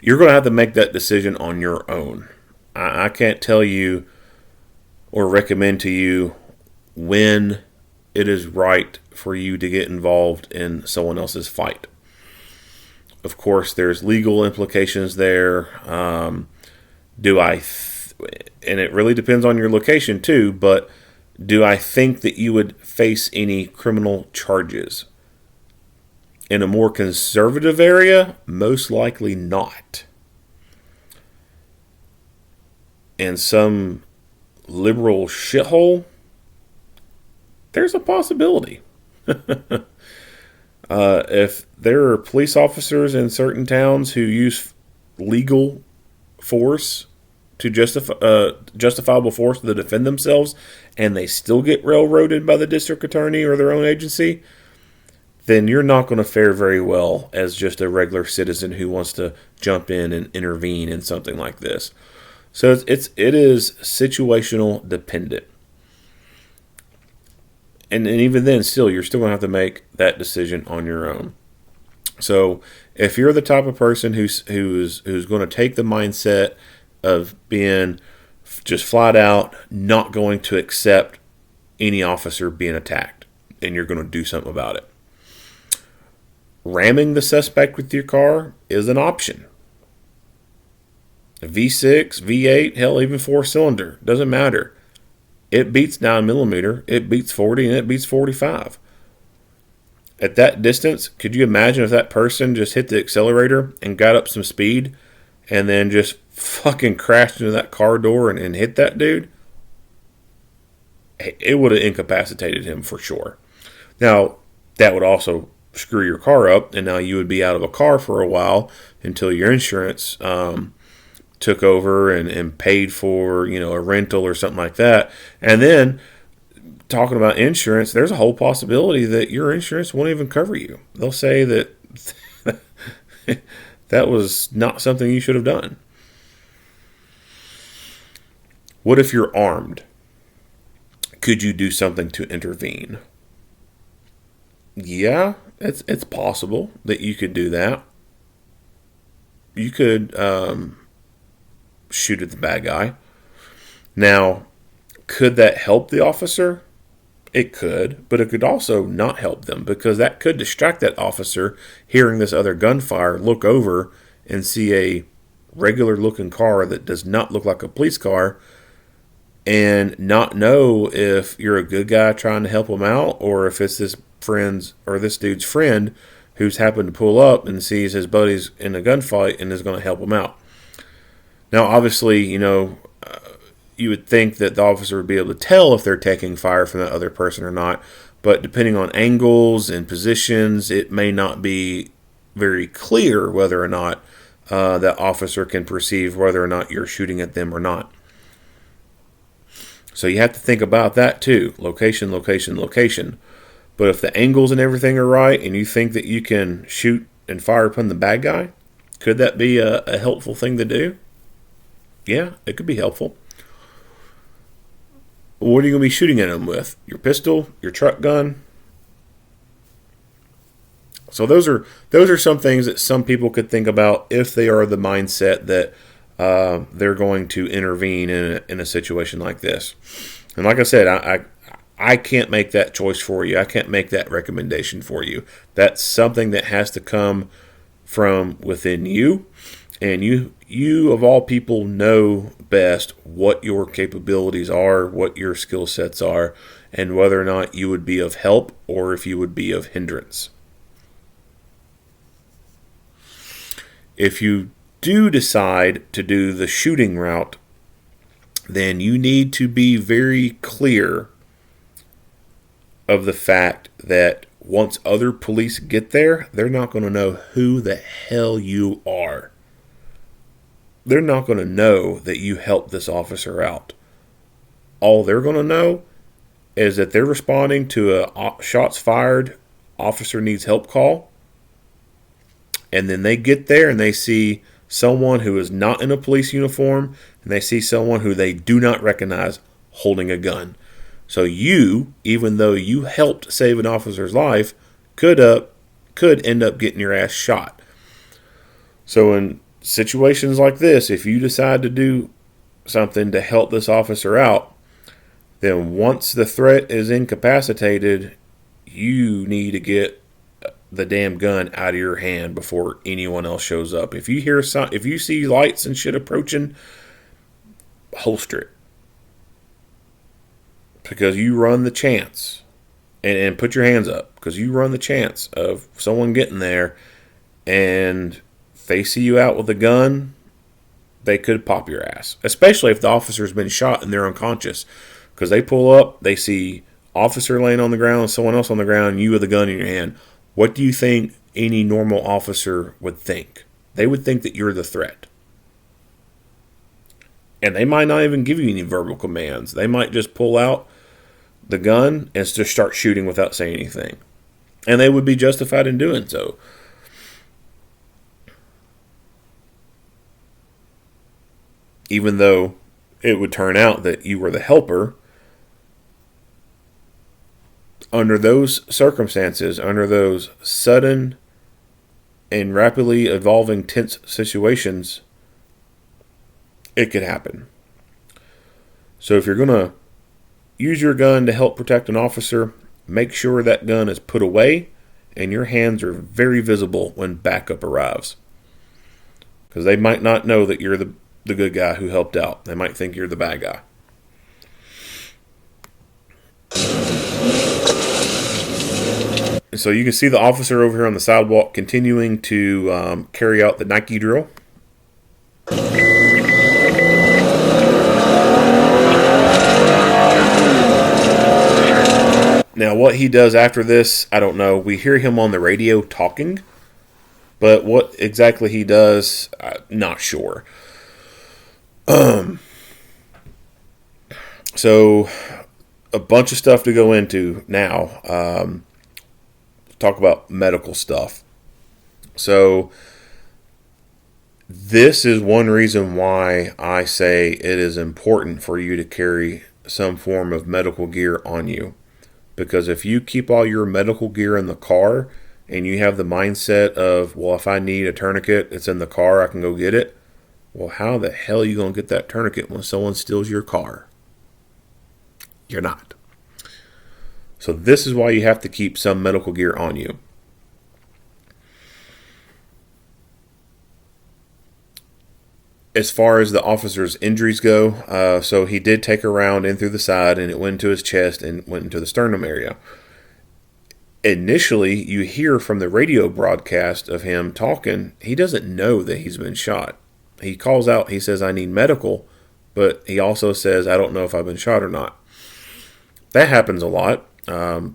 You're going to have to make that decision on your own. I can't tell you or recommend to you when it is right for you to get involved in someone else's fight. Of course, there's legal implications there. And it really depends on your location too, but do I think that you would face any criminal charges? In a more conservative area, most likely not. In some liberal shithole, there's a possibility. If there are police officers in certain towns who use legal force to justifiable force to defend themselves, and they still get railroaded by the district attorney or their own agency, then you're not going to fare very well as just a regular citizen who wants to jump in and intervene in something like this. So it is situational dependent. And even then, still, you're still going to have to make that decision on your own. So if you're the type of person who's going to take the mindset of being just flat out not going to accept any officer being attacked, and you're going to do something about it, ramming the suspect with your car is an option. A V6, V8, hell, even 4-cylinder, doesn't matter. It beats 9mm, it beats 40, and it beats 45. At that distance, could you imagine if that person just hit the accelerator and got up some speed and then just fucking crashed into that car door and hit that dude? It would have incapacitated him for sure. Now, that would also screw your car up, and now you would be out of a car for a while until your insurance took over and paid for, a rental or something like that. And then, talking about insurance, there's a whole possibility that your insurance won't even cover you. They'll say that that was not something you should have done. What if you're armed? Could you do something to intervene? Yeah, it's possible that you could do that. You could shoot at the bad guy. Now, could that help the officer? It could, but it could also not help them, because that could distract that officer hearing this other gunfire, look over and see a regular looking car that does not look like a police car, and not know if you're a good guy trying to help him out, or if it's this dude's friend who's happened to pull up and sees his buddies in a gunfight and is going to help him out. Now, obviously, you would think that the officer would be able to tell if they're taking fire from that other person or not, but depending on angles and positions, it may not be very clear whether or not that officer can perceive whether or not you're shooting at them or not. So you have to think about that too. Location, location, location. But if the angles and everything are right and you think that you can shoot and fire upon the bad guy, could that be a helpful thing to do? Yeah, it could be helpful. What are you going to be shooting at him with? Your pistol? Your truck gun? So those are some things that some people could think about if they are the mindset that they're going to intervene in a situation like this. And like I said, I can't make that choice for you. I can't make that recommendation for you. That's something that has to come from within you. And you of all people know best what your capabilities are, what your skill sets are, and whether or not you would be of help or if you would be of hindrance. If you do decide to do the shooting route, then you need to be very clear of the fact that once other police get there, they're not going to know who the hell you are. They're not going to know that you helped this officer out. All they're going to know is that they're responding to a shots fired, officer needs help call. And then they get there and they see someone who is not in a police uniform, and they see someone who they do not recognize holding a gun. So you, even though you helped save an officer's life, could end up getting your ass shot. So in situations like this, if you decide to do something to help this officer out, then once the threat is incapacitated, you need to get the damn gun out of your hand before anyone else shows up. If you see lights and shit approaching, holster it, because you run the chance, and put your hands up, because you run the chance of someone getting there, and if they see you out with a gun, they could pop your ass, especially if the officer's been shot and they're unconscious, because they pull up, they see officer laying on the ground, someone else on the ground, you with a gun in your hand. What do you think any normal officer would think? They would think that you're the threat. And they might not even give you any verbal commands. They might just pull out the gun and just start shooting without saying anything. And they would be justified in doing so. Even though it would turn out that you were the helper, under those circumstances, under those sudden and rapidly evolving tense situations, it could happen. So if you're going to use your gun to help protect an officer, make sure that gun is put away and your hands are very visible when backup arrives. Because they might not know that you're the good guy who helped out. They might think you're the bad guy. So you can see the officer over here on the sidewalk continuing to carry out the Nike drill. Now what he does after this, I don't know. We hear him on the radio talking, but what exactly he does, I'm not sure. So a bunch of stuff to go into now. Talk about medical stuff. So this is one reason why I say it is important for you to carry some form of medical gear on you. Because if you keep all your medical gear in the car and you have the mindset of, well, if I need a tourniquet, it's in the car, I can go get it. Well, how the hell are you going to get that tourniquet when someone steals your car? You're not. So this is why you have to keep some medical gear on you. As far as the officer's injuries go, so he did take a round in through the side, and it went into his chest and went into the sternum area. Initially, you hear from the radio broadcast of him talking, he doesn't know that he's been shot. He calls out, he says, I need medical, but he also says, I don't know if I've been shot or not. That happens a lot.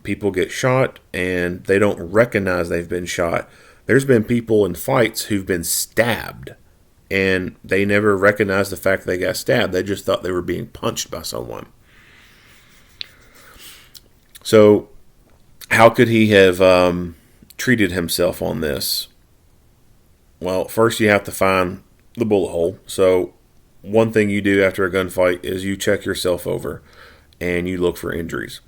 People get shot and they don't recognize they've been shot. There's been people in fights who've been stabbed and they never recognized the fact they got stabbed. They just thought they were being punched by someone. So how could he have treated himself on this? Well, first you have to find the bullet hole. So one thing you do after a gunfight is you check yourself over and you look for injuries.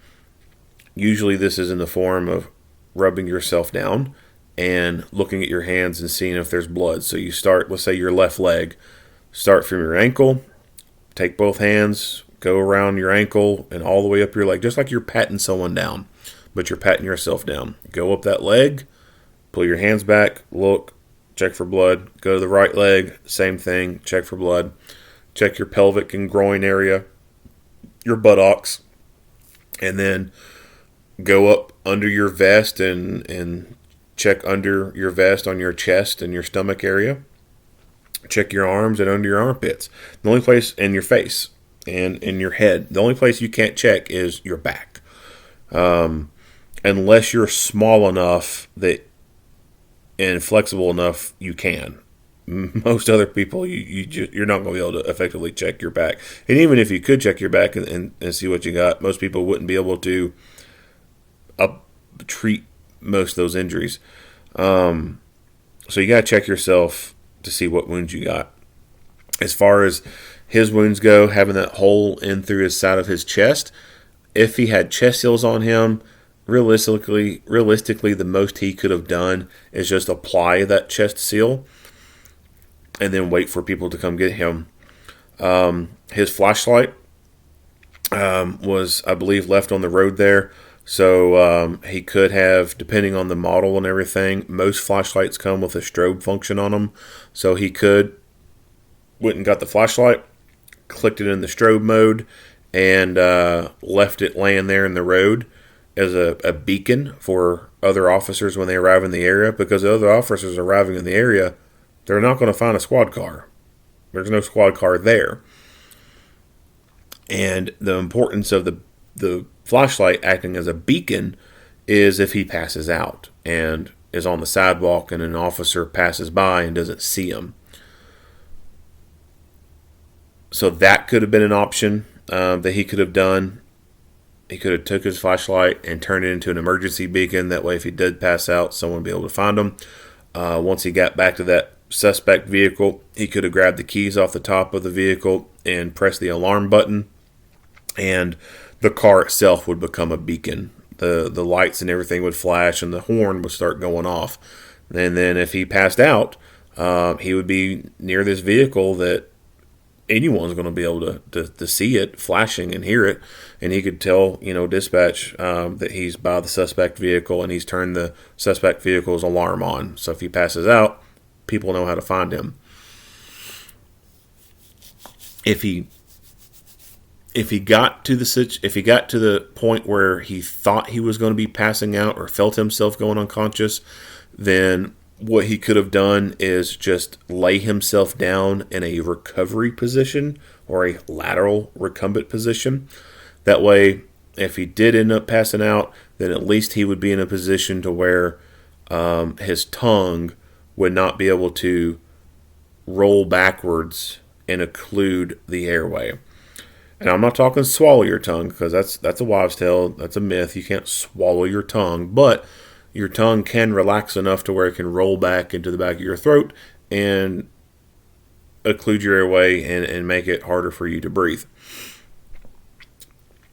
Usually this is in the form of rubbing yourself down and looking at your hands and seeing if there's blood. So you start, let's say your left leg, start from your ankle, take both hands, go around your ankle and all the way up your leg, just like you're patting someone down, but you're patting yourself down. Go up that leg, pull your hands back, look, check for blood. Go to the right leg, same thing, check for blood. Check your pelvic and groin area, your buttocks, and then go up under your vest and check under your vest on your chest and your stomach area. Check your arms and under your armpits. The only place, in your face and in your head, the only place you can't check is your back. Unless you're small enough that and flexible enough, you can. most other people, you're not going to be able to effectively check your back. And even if you could check your back and see what you got, most people wouldn't be able to treat most of those injuries. So you got to check yourself to see what wounds you got. As far as his wounds go, having that hole in through his side of his chest, if he had chest seals on him, realistically, the most he could have done is just apply that chest seal and then wait for people to come get him. His flashlight was, I believe, left on the road there. So he could have, depending on the model and everything, most flashlights come with a strobe function on them. So he went and got the flashlight, clicked it in the strobe mode, and left it laying there in the road as a beacon for other officers when they arrive in the area. Because the other officers arriving in the area, they're not going to find a squad car. There's no squad car there. And the importance of the flashlight acting as a beacon is if he passes out and is on the sidewalk and an officer passes by and doesn't see him. So that could have been an option that he could have done. He could have took his flashlight and turned it into an emergency beacon. That way, if he did pass out, someone would be able to find him. Once he got back to that suspect vehicle, he could have grabbed the keys off the top of the vehicle and pressed the alarm button, and the car itself would become a beacon. The lights and everything would flash, and the horn would start going off. And then if he passed out, he would be near this vehicle that anyone's going to be able to see it flashing and hear it, and he could tell dispatch that he's by the suspect vehicle and he's turned the suspect vehicle's alarm on. So if he passes out, people know how to find him. If he got to the point where he thought he was going to be passing out or felt himself going unconscious, then what he could have done is just lay himself down in a recovery position or a lateral recumbent position. That way, if he did end up passing out, then at least he would be in a position to where his tongue would not be able to roll backwards and occlude the airway. And I'm not talking swallow your tongue, because that's a wives' tale. That's a myth. You can't swallow your tongue, but your tongue can relax enough to where it can roll back into the back of your throat and occlude your airway and make it harder for you to breathe.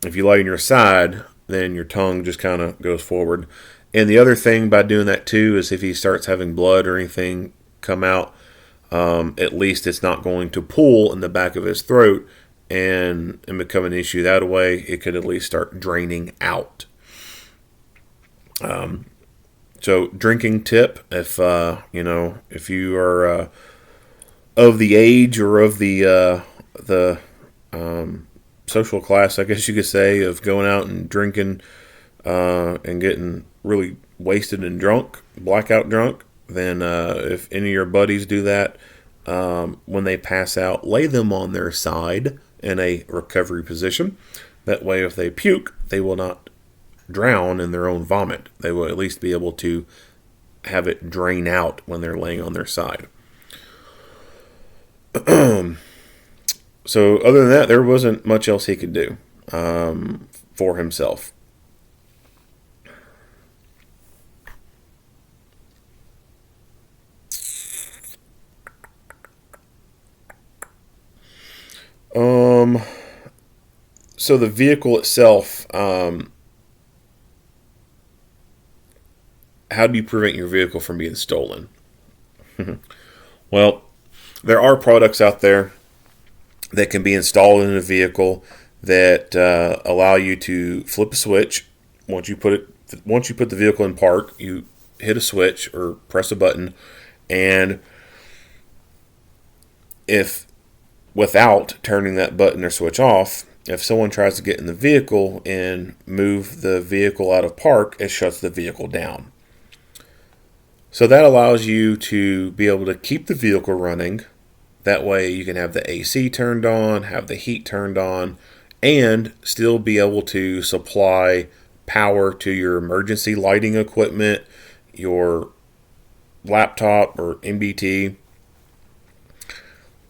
If you lay on your side, then your tongue just kind of goes forward. And the other thing by doing that too is if he starts having blood or anything come out, at least it's not going to pool in the back of his throat and become an issue that way. It could at least start draining out. So drinking tip, if you are of the age or of the social class, I guess you could say, of going out and drinking and getting really wasted and drunk, blackout drunk, then if any of your buddies do that, when they pass out, lay them on their side in a recovery position. That way, if they puke, they will not drown in their own vomit. They will at least be able to have it drain out when they're laying on their side. So other than that, there wasn't much else he could do for himself. So the vehicle itself, how do you prevent your vehicle from being stolen? Well, there are products out there that can be installed in a vehicle that allow you to flip a switch. Once you put the vehicle in park, you hit a switch or press a button, and if without turning that button or switch off, if someone tries to get in the vehicle and move the vehicle out of park, it shuts the vehicle down. So that allows you to be able to keep the vehicle running. That way you can have the AC turned on, have the heat turned on, and still be able to supply power to your emergency lighting equipment, your laptop or MBT,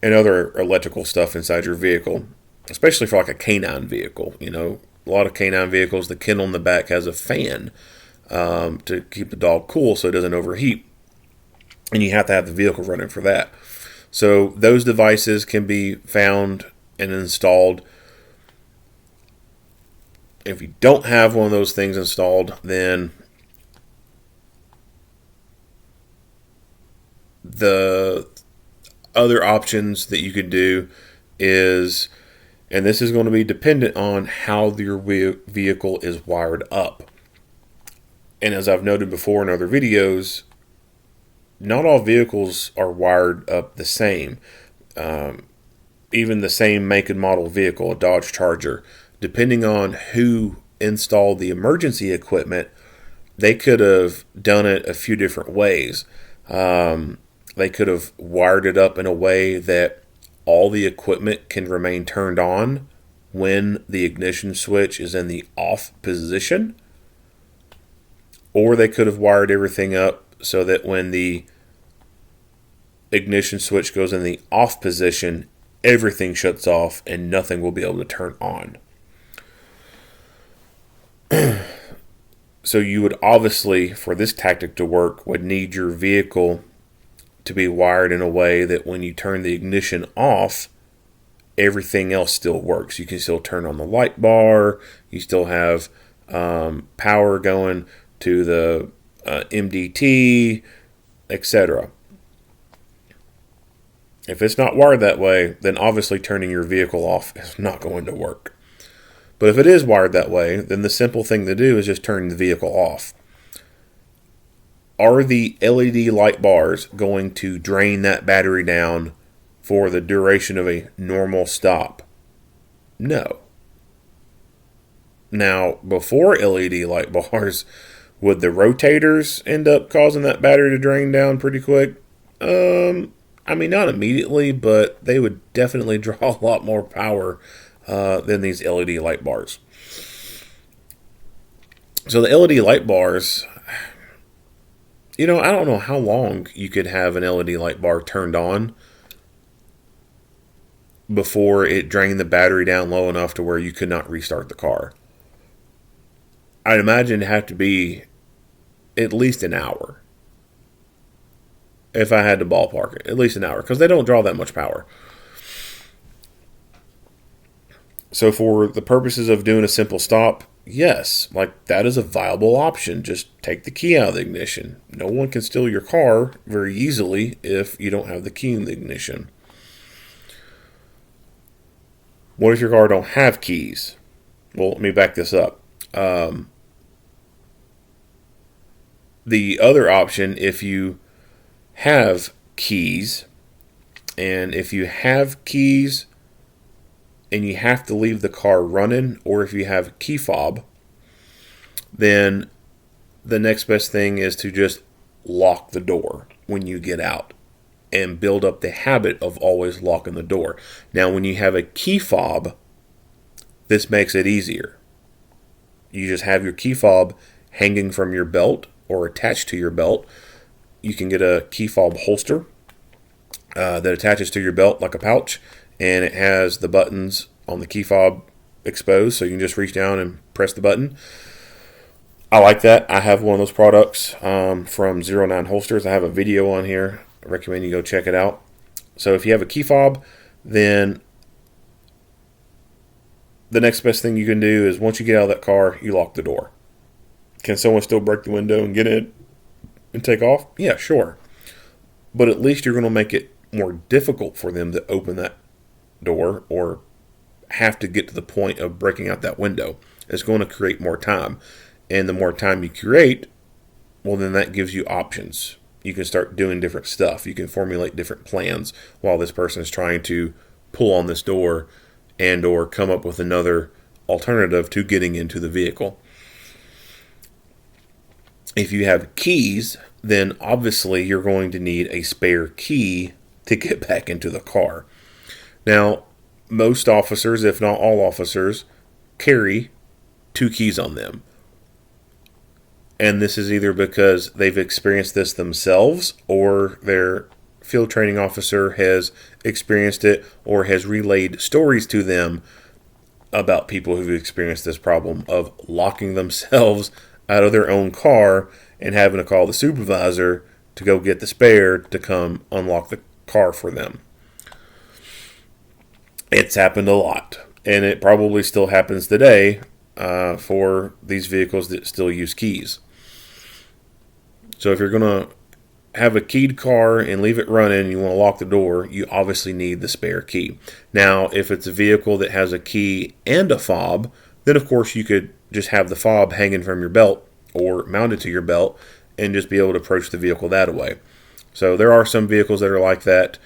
and other electrical stuff inside your vehicle, especially for like a canine vehicle. You know, a lot of canine vehicles, the kennel in the back has a fan to keep the dog cool so it doesn't overheat. And you have to have the vehicle running for that. So those devices can be found and installed. If you don't have one of those things installed, then the other options that you could do is, and this is going to be dependent on how your vehicle is wired up. And as I've noted before in other videos, not all vehicles are wired up the same. Even the same make and model vehicle, a Dodge Charger, depending on who installed the emergency equipment, they could have done it a few different ways. They could have wired it up in a way that all the equipment can remain turned on when the ignition switch is in the off position. Or they could have wired everything up so that when the ignition switch goes in the off position, everything shuts off and nothing will be able to turn on. So you would obviously, for this tactic to work, would need your vehicle to be wired in a way that when you turn the ignition off, everything else still works. You can still turn on the light bar. You still have power going to the MDT, etc. If it's not wired that way, then obviously turning your vehicle off is not going to work. But if it is wired that way, then the simple thing to do is just turn the vehicle off. Are the LED light bars going to drain that battery down for the duration of a normal stop? No. Now, before LED light bars, would the rotators end up causing that battery to drain down pretty quick? I mean, not immediately, but they would definitely draw a lot more power than these LED light bars. So the LED light bars, I don't know how long you could have an LED light bar turned on before it drained the battery down low enough to where you could not restart the car. I'd imagine it'd have to be at least an hour. If I had to ballpark it, at least an hour, because they don't draw that much power. So for the purposes of doing a simple stop, yes, like that is a viable option. Just take the key out of the ignition. No one can steal your car very easily if you don't have the key in the ignition. What if your car don't have keys? Well, let me back this up. The other option, if you have keys, and if you have keys and you have to leave the car running, or if you have a key fob, then the next best thing is to just lock the door when you get out and build up the habit of always locking the door. Now, when you have a key fob, this makes it easier. You just have your key fob hanging from your belt or attached to your belt. You can get a key fob holster that attaches to your belt like a pouch, and it has the buttons on the key fob exposed, so you can just reach down and press the button. I like that. I have one of those products from 09 Holsters. I have a video on here. I recommend you go check it out. So if you have a key fob, then the next best thing you can do is once you get out of that car, you lock the door. Can someone still break the window and get in and take off? Yeah, sure. But at least you're going to make it more difficult for them to open that door or have to get to the point of breaking out that window. It's going to create more time. And the more time you create, well, then that gives you options. You can start doing different stuff. You can formulate different plans while this person is trying to pull on this door and or come up with another alternative to getting into the vehicle. If you have keys, then obviously you're going to need a spare key to get back into the car. Now, most officers, if not all officers, carry 2 keys on them. And this is either because they've experienced this themselves or their field training officer has experienced it or has relayed stories to them about people who've experienced this problem of locking themselves out of their own car and having to call the supervisor to go get the spare to come unlock the car for them. It's happened a lot, and it probably still happens today for these vehicles that still use keys. So if you're going to have a keyed car and leave it running and you want to lock the door, you obviously need the spare key. Now, if it's a vehicle that has a key and a fob, then of course you could just have the fob hanging from your belt or mounted to your belt and just be able to approach the vehicle that way. So there are some vehicles that are like that.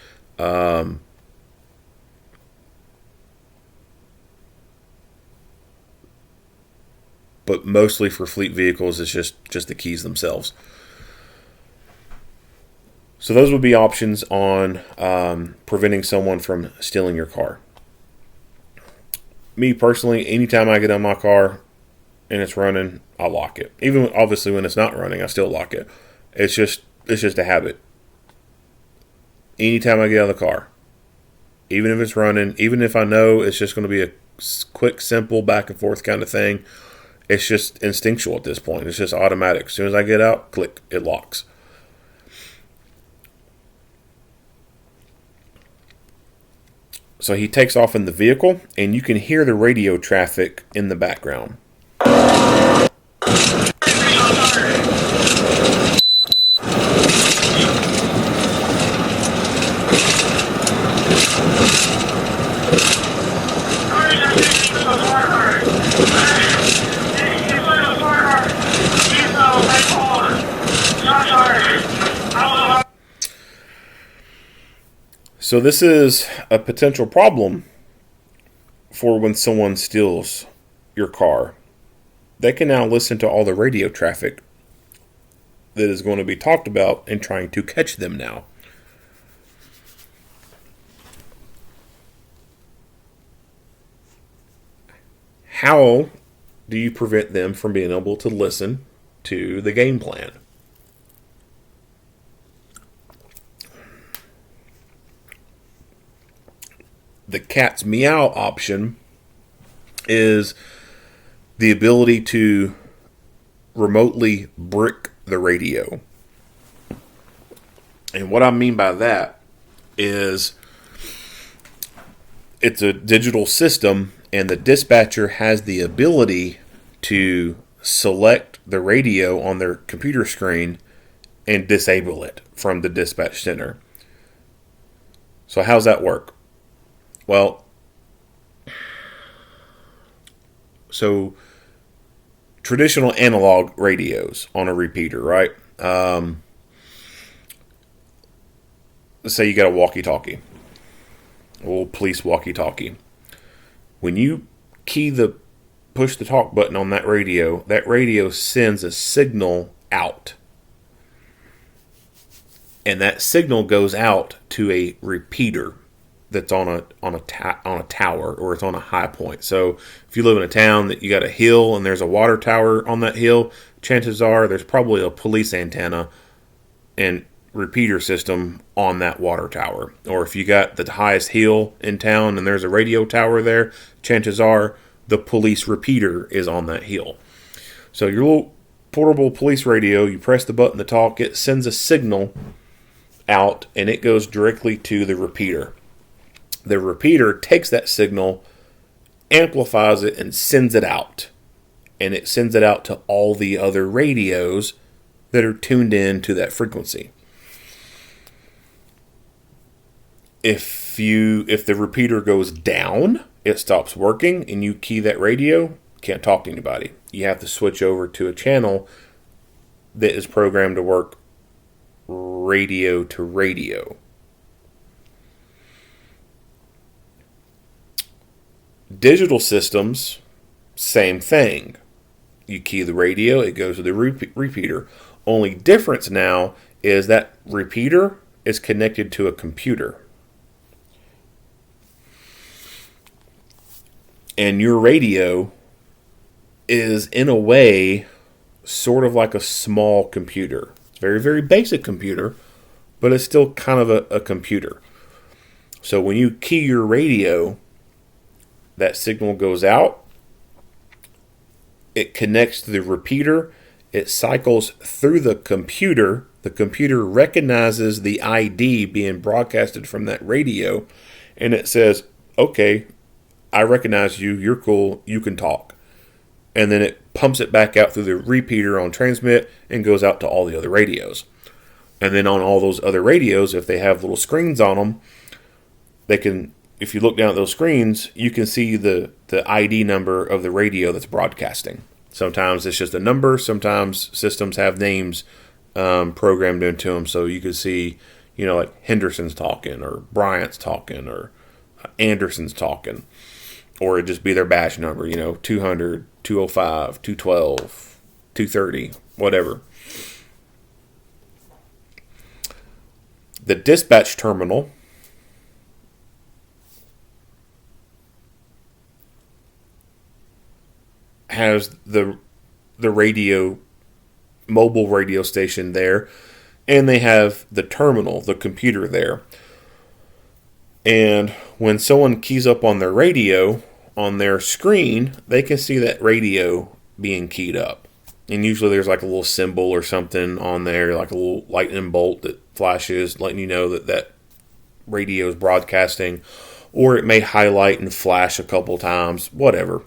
But mostly for fleet vehicles, it's just the keys themselves. So those would be options on preventing someone from stealing your car. Me personally, anytime I get on my car and it's running, I lock it. Even obviously when it's not running, I still lock it. It's just a habit. Anytime I get out of the car, even if it's running, even if I know it's just going to be a quick, simple back and forth kind of thing, it's just instinctual at this point. It's just automatic. As soon as I get out, click, it locks. So he takes off in the vehicle, and you can hear the radio traffic in the background. So this is a potential problem for when someone steals your car. They can now listen to all the radio traffic that is going to be talked about and trying to catch them now. How do you prevent them from being able to listen to the game plan? The cat's meow option is the ability to remotely brick the radio. And what I mean by that is it's a digital system, and the dispatcher has the ability to select the radio on their computer screen and disable it from the dispatch center. So how's that work? Well, so traditional analog radios on a repeater, right? Let's say you got a walkie-talkie, a little police walkie-talkie. When you push the talk button on that radio sends a signal out. And that signal goes out to a repeater that's on a tower, or it's on a high point. So if you live in a town that you got a hill and there's a water tower on that hill, chances are there's probably a police antenna and repeater system on that water tower. Or if you got the highest hill in town and there's a radio tower there, chances are the police repeater is on that hill. So your little portable police radio, you press the button to talk, it sends a signal out and it goes directly to the repeater. The repeater takes that signal, amplifies it, and sends it out. And it sends it out to all the other radios that are tuned in to that frequency. If the repeater goes down, it stops working, and you key that radio, can't talk to anybody. You have to switch over to a channel that is programmed to work radio to radio. Digital systems, same thing. You key the radio, it goes to the repeater. Only difference now is that repeater is connected to a computer. And your radio is, in a way, sort of like a small computer. It's a very, very basic computer, but it's still kind of a computer. So when you key your radio, that signal goes out, it connects to the repeater, it cycles through the computer recognizes the ID being broadcasted from that radio, and it says, okay, I recognize you, you're cool, you can talk. And then it pumps it back out through the repeater on transmit and goes out to all the other radios. And then on all those other radios, if they have little screens on them, they can, if you look down at those screens, you can see the ID number of the radio that's broadcasting. Sometimes it's just a number. Sometimes systems have names programmed into them. So you can see, like Henderson's talking, or Bryant's talking, or Anderson's talking. Or it'd just be their batch number, 200, 205, 212, 230, whatever. The dispatch terminal has the radio, mobile radio station there, and they have the terminal, the computer there. And when someone keys up on their radio, on their screen, they can see that radio being keyed up. And usually there's like a little symbol or something on there, like a little lightning bolt that flashes, letting you know that that radio is broadcasting. Or it may highlight and flash a couple times, whatever.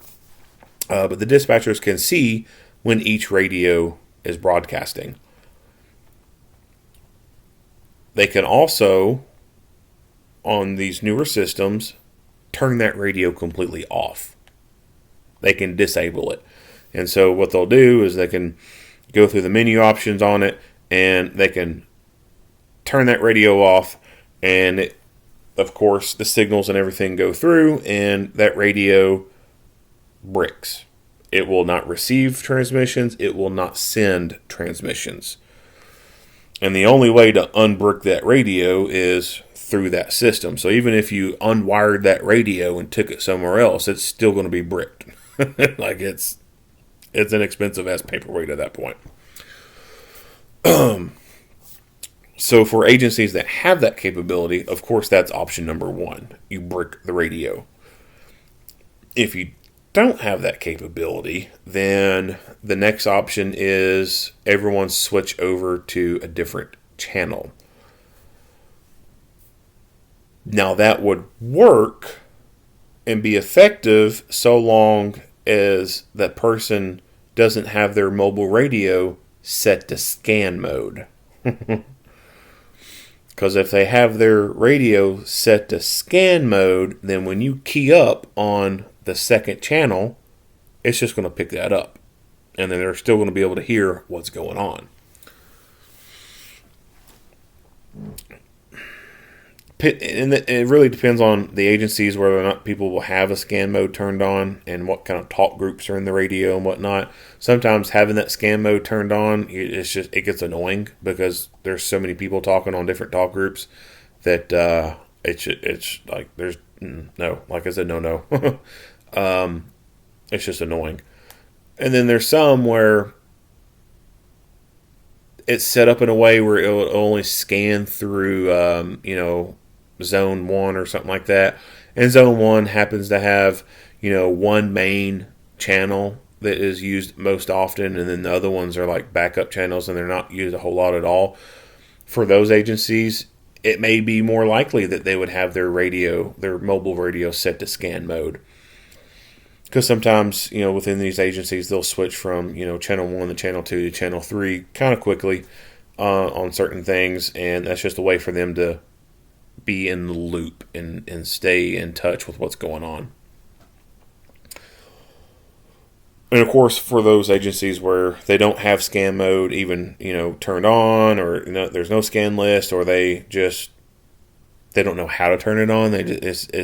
But the dispatchers can see when each radio is broadcasting. They can also, on these newer systems, turn that radio completely off. They can disable it. And so what they'll do is they can go through the menu options on it, and they can turn that radio off, and it, of course the signals and everything go through, and that radio bricks. It will not receive transmissions. It will not send transmissions. And the only way to unbrick that radio is through that system. So even if you unwired that radio and took it somewhere else, it's still going to be bricked. Like it's an expensive ass paperweight at that point. So for agencies that have that capability, of course, that's option number one. You brick the radio. If you don't have that capability, then the next option is everyone switch over to a different channel. Now that would work and be effective so long as that person doesn't have their mobile radio set to scan mode. Because if they have their radio set to scan mode, then when you key up on the second channel, it's just going to pick that up. And then they're still going to be able to hear what's going on. And it really depends on the agencies whether or not people will have a scan mode turned on and what kind of talk groups are in the radio and whatnot. Sometimes having that scan mode turned on, it gets annoying because there's so many people talking on different talk groups that it's like there's no, like I said, no. It's just annoying. And then there's some where it's set up in a way where it will only scan through, zone 1 or something like that. And zone 1 happens to have, one main channel that is used most often, and then the other ones are like backup channels and they're not used a whole lot at all. For those agencies, it may be more likely that they would have their mobile radio set to scan mode. Because sometimes, within these agencies, they'll switch from, channel 1 to channel 2 to channel 3 kind of quickly on certain things. And that's just a way for them to be in the loop and stay in touch with what's going on. And of course, for those agencies where they don't have scan mode even, turned on, or there's no scan list, or they don't know how to turn it on,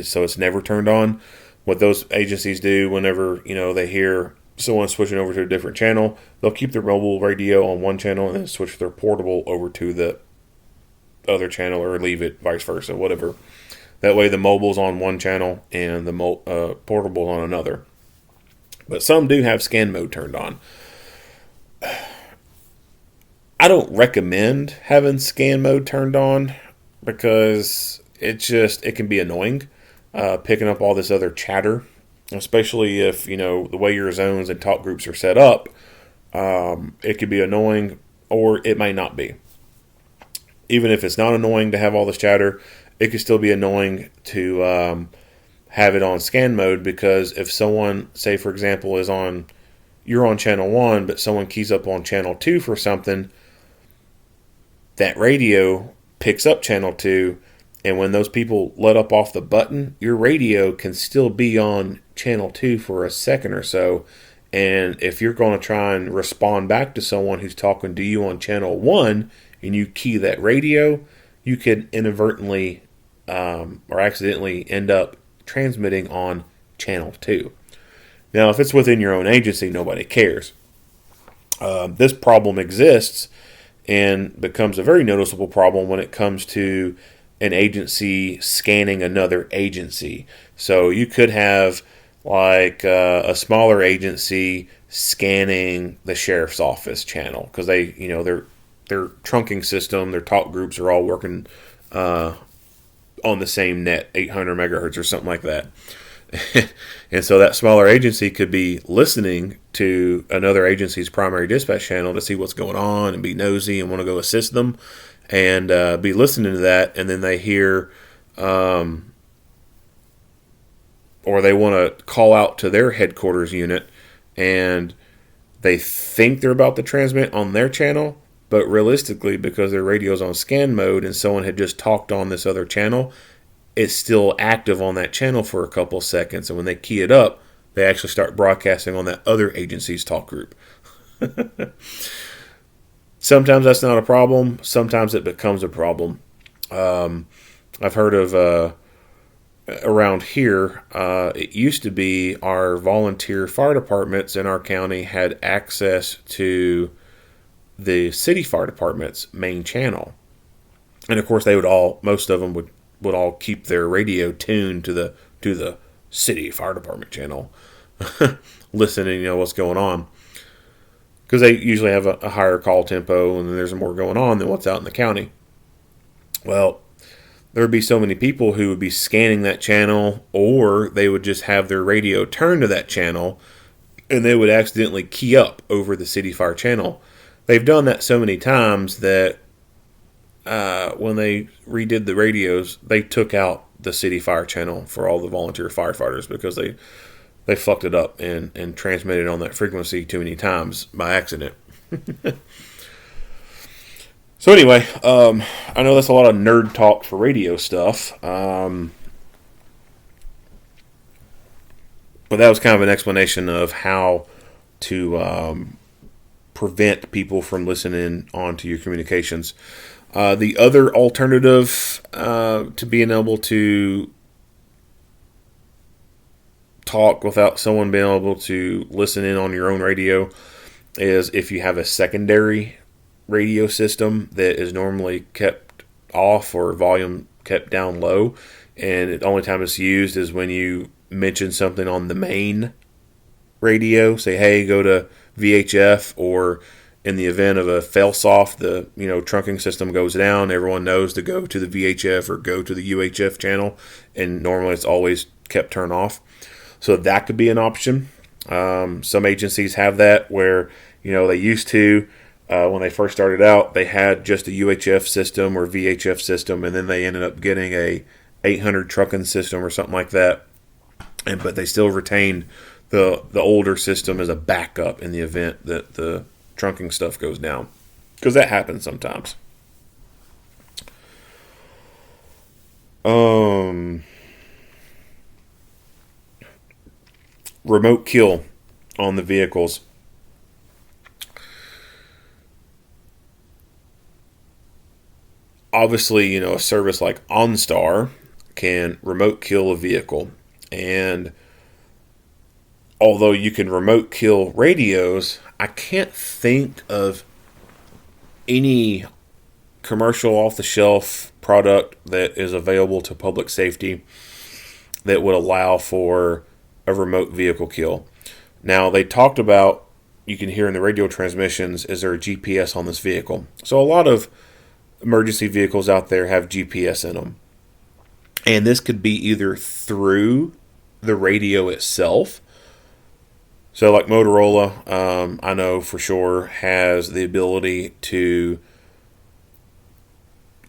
so it's never turned on. What those agencies do whenever, they hear someone switching over to a different channel, they'll keep their mobile radio on one channel and then switch their portable over to the other channel, or leave it vice versa, whatever. That way the mobile's on one channel and the portable's on another. But some do have scan mode turned on. I don't recommend having scan mode turned on because it can be annoying picking up all this other chatter, especially if, the way your zones and talk groups are set up. It could be annoying, or it might not be. Even if it's not annoying to have all this chatter, it could still be annoying to have it on scan mode, because if someone, say for example, you're on channel 1, but someone keys up on channel 2 for something, that radio picks up channel 2, and when those people let up off the button, your radio can still be on channel 2 for a second or so. And if you're going to try and respond back to someone who's talking to you on channel 1 and you key that radio, you could inadvertently or accidentally end up transmitting on channel 2. Now, if it's within your own agency, nobody cares. This problem exists and becomes a very noticeable problem when it comes to an agency scanning another agency. So you could have like a smaller agency scanning the sheriff's office channel, because they, their trunking system, their talk groups are all working on the same net, 800 megahertz or something like that. And so that smaller agency could be listening to another agency's primary dispatch channel to see what's going on and be nosy and want to go assist them, and be listening to that, and then they hear or they want to call out to their headquarters unit, and they think they're about to transmit on their channel, but realistically, because their radio's on scan mode and someone had just talked on this other channel, it's still active on that channel for a couple seconds, and when they key it up, they actually start broadcasting on that other agency's talk group. Sometimes that's not a problem. Sometimes it becomes a problem. I've heard of around here, it used to be our volunteer fire departments in our county had access to the city fire department's main channel, and of course most of them would all keep their radio tuned to the city fire department channel, listening, what's going on, because they usually have a higher call tempo and there's more going on than what's out in the county. Well, there would be so many people who would be scanning that channel, or they would just have their radio turned to that channel, and they would accidentally key up over the city fire channel. They've done that so many times that when they redid the radios, they took out the city fire channel for all the volunteer firefighters, because they fucked it up and transmitted on that frequency too many times by accident. So anyway, I know that's a lot of nerd talk for radio stuff, but that was kind of an explanation of how to prevent people from listening onto your communications. The other alternative to being able to talk without someone being able to listen in on your own radio is if you have a secondary radio system that is normally kept off or volume kept down low, and the only time it's used is when you mention something on the main radio, say, hey, go to VHF, or in the event of a fail-soft, the trunking system goes down, everyone knows to go to the VHF or go to the UHF channel, and normally it's always kept turned off. So that could be an option. Some agencies have that where they used to, when they first started out, they had just a UHF system or VHF system, and then they ended up getting a 800 trucking system or something like that. But they still retained the older system as a backup in the event that the trunking stuff goes down, because that happens sometimes. Remote kill on the vehicles. Obviously, a service like OnStar can remote kill a vehicle. And although you can remote kill radios, I can't think of any commercial off-the-shelf product that is available to public safety that would allow for a remote vehicle kill. Now, they talked about you can hear in the radio transmissions, is there a GPS on this vehicle? So a lot of emergency vehicles out there have GPS in them. And this could be either through the radio itself. So like Motorola, I know for sure, has the ability to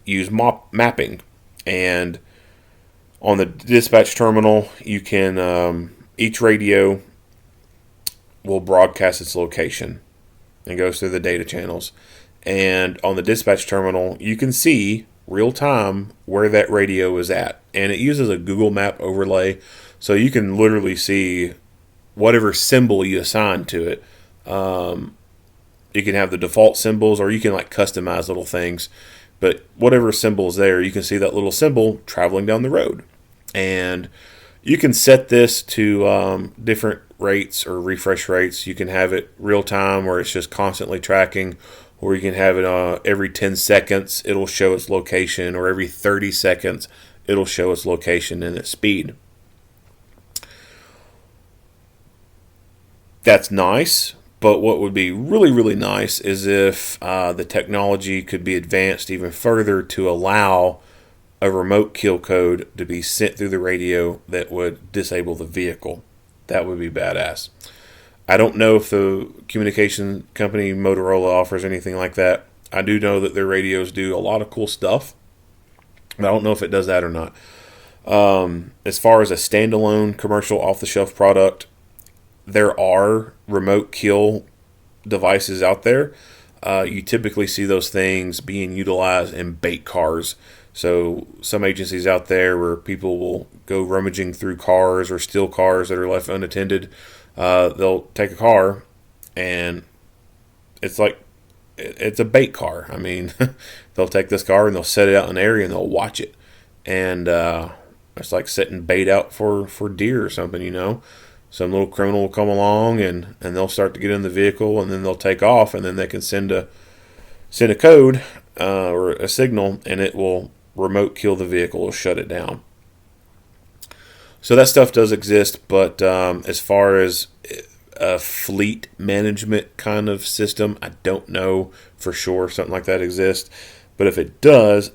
use mapping. And on the dispatch terminal, you can, each radio will broadcast its location and goes through the data channels. And on the dispatch terminal, you can see real time where that radio is at. And it uses a Google Map overlay, so you can literally see whatever symbol you assign to it. You can have the default symbols, or you can like customize little things. But whatever symbol is there, you can see that little symbol traveling down the road. And you can set this to different rates or refresh rates. You can have it real time where it's just constantly tracking, or you can have it every 10 seconds it'll show its location, or every 30 seconds it'll show its location and its speed. That's nice, but what would be really, really nice is if the technology could be advanced even further to allow a remote kill code to be sent through the radio that would disable the vehicle. That would be badass. I don't know if the communication company Motorola offers anything like that. I do know that their radios do a lot of cool stuff, but I don't know if it does that or not. As far as a standalone commercial off-the-shelf product, there are remote kill devices out there. You typically see those things being utilized in bait cars. So some agencies out there where people will go rummaging through cars or steal cars that are left unattended, they'll take a car and it's a bait car. I mean, they'll take this car and they'll set it out in an area and they'll watch it. And it's like setting bait out for deer or something, you know. Some little criminal will come along and they'll start to get in the vehicle, and then they'll take off, and then they can send a code or a signal, and it will remote kill the vehicle or shut it down. So that stuff does exist, but as far as a fleet management kind of system, I don't know for sure if something like that exists. But if it does,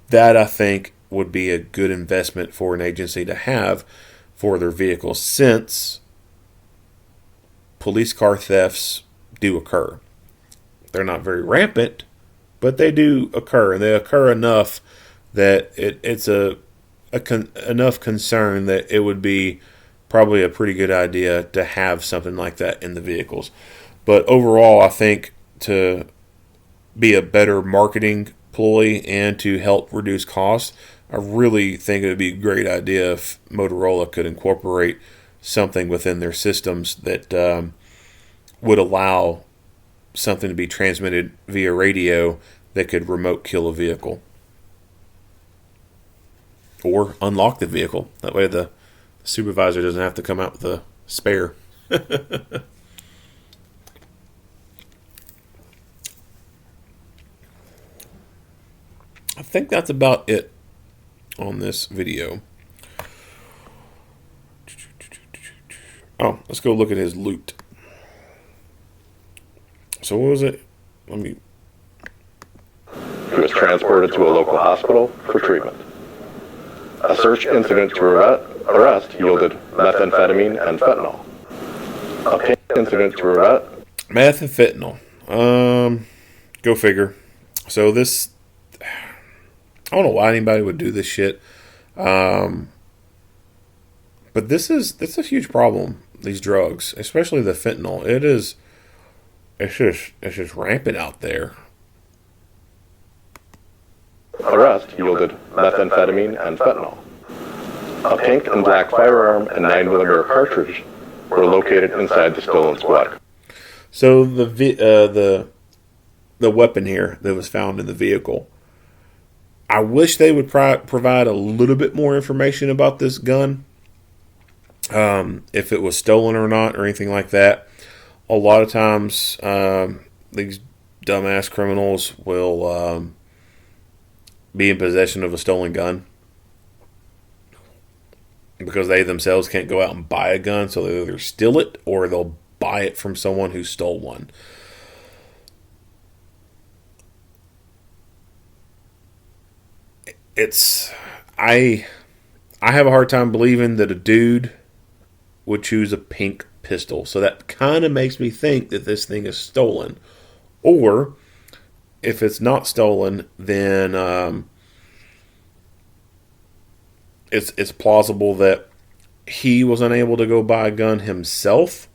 that I think would be a good investment for an agency to have for their vehicles, since police car thefts do occur. They're not very rampant, but they do occur, and they occur enough that it's enough concern that it would be probably a pretty good idea to have something like that in the vehicles. But overall, I think to be a better marketing ploy and to help reduce costs, I really think it would be a great idea if Motorola could incorporate something within their systems that would allow something to be transmitted via radio that could remote kill a vehicle. Or unlock the vehicle. That way the supervisor doesn't have to come out with a spare. I think that's about it on this video. Oh, let's go look at his loot. So what was it? He was transported to a local hospital for treatment. A search incident to arrest yielded methamphetamine and fentanyl. A pink incident to arrest. Meth and fentanyl. Go figure. So this, I don't know why anybody would do this shit. But it's a huge problem, these drugs, especially the fentanyl. It's just rampant out there. Arrest yielded methamphetamine and fentanyl. A pink and black firearm and 9mm cartridge were located inside the stolen squad car. So the weapon here that was found in the vehicle, I wish they would provide a little bit more information about this gun, if it was stolen or not or anything like that. A lot of times these dumbass criminals will be in possession of a stolen gun because they themselves can't go out and buy a gun, so they'll either steal it or they'll buy it from someone who stole one. I have a hard time believing that a dude would choose a pink pistol. So that kind of makes me think that this thing is stolen. Or if it's not stolen, then it's plausible that he was unable to go buy a gun himself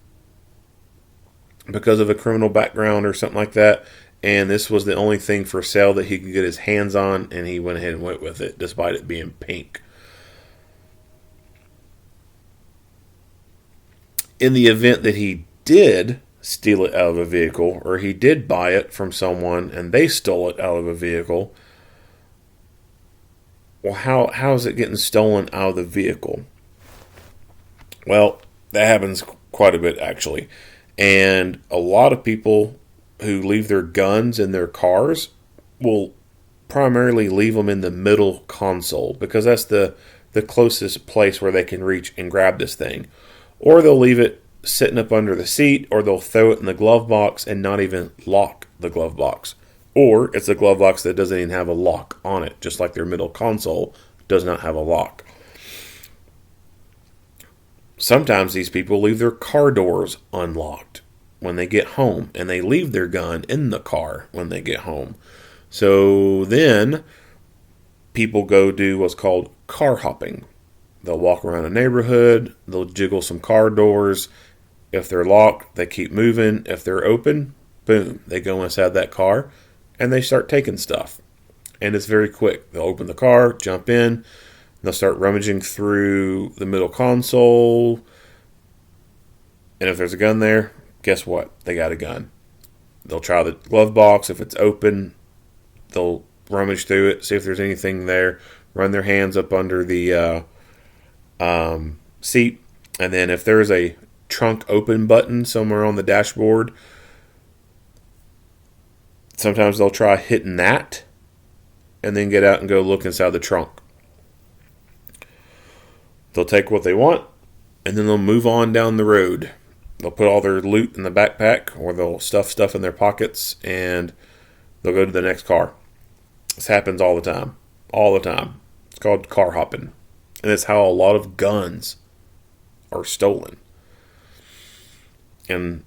because of a criminal background or something like that, and this was the only thing for sale that he could get his hands on, and he went ahead and went with it despite it being pink. In the event that he did steal it out of a vehicle, or he did buy it from someone and they stole it out of a vehicle, well, how is it getting stolen out of the vehicle? Well, that happens quite a bit, actually. And a lot of people who leave their guns in their cars will primarily leave them in the middle console, because that's the closest place where they can reach and grab this thing. Or they'll leave it sitting up under the seat, or they'll throw it in the glove box and not even lock the glove box. Or it's a glove box that doesn't even have a lock on it, just like their middle console does not have a lock. Sometimes these people leave their car doors unlocked when they get home, and they leave their gun in the car when they get home. So then people go do what's called car hopping. They'll walk around a neighborhood, they'll jiggle some car doors. If they're locked, they keep moving. If they're open, boom, they go inside that car and they start taking stuff. And it's very quick. They'll open the car, jump in, they'll start rummaging through the middle console. And if there's a gun there, guess what? They got a gun. They'll try the glove box. If it's open, they'll rummage through it, see if there's anything there, run their hands up under the seat. And then if there's a trunk open button somewhere on the dashboard, sometimes they'll try hitting that and then get out and go look inside the trunk. They'll take what they want and then they'll move on down the road. They'll put all their loot in the backpack, or they'll stuff stuff in their pockets, and they'll go to the next car. This happens all the time. All the time. It's called car hopping. And it's how a lot of guns are stolen. And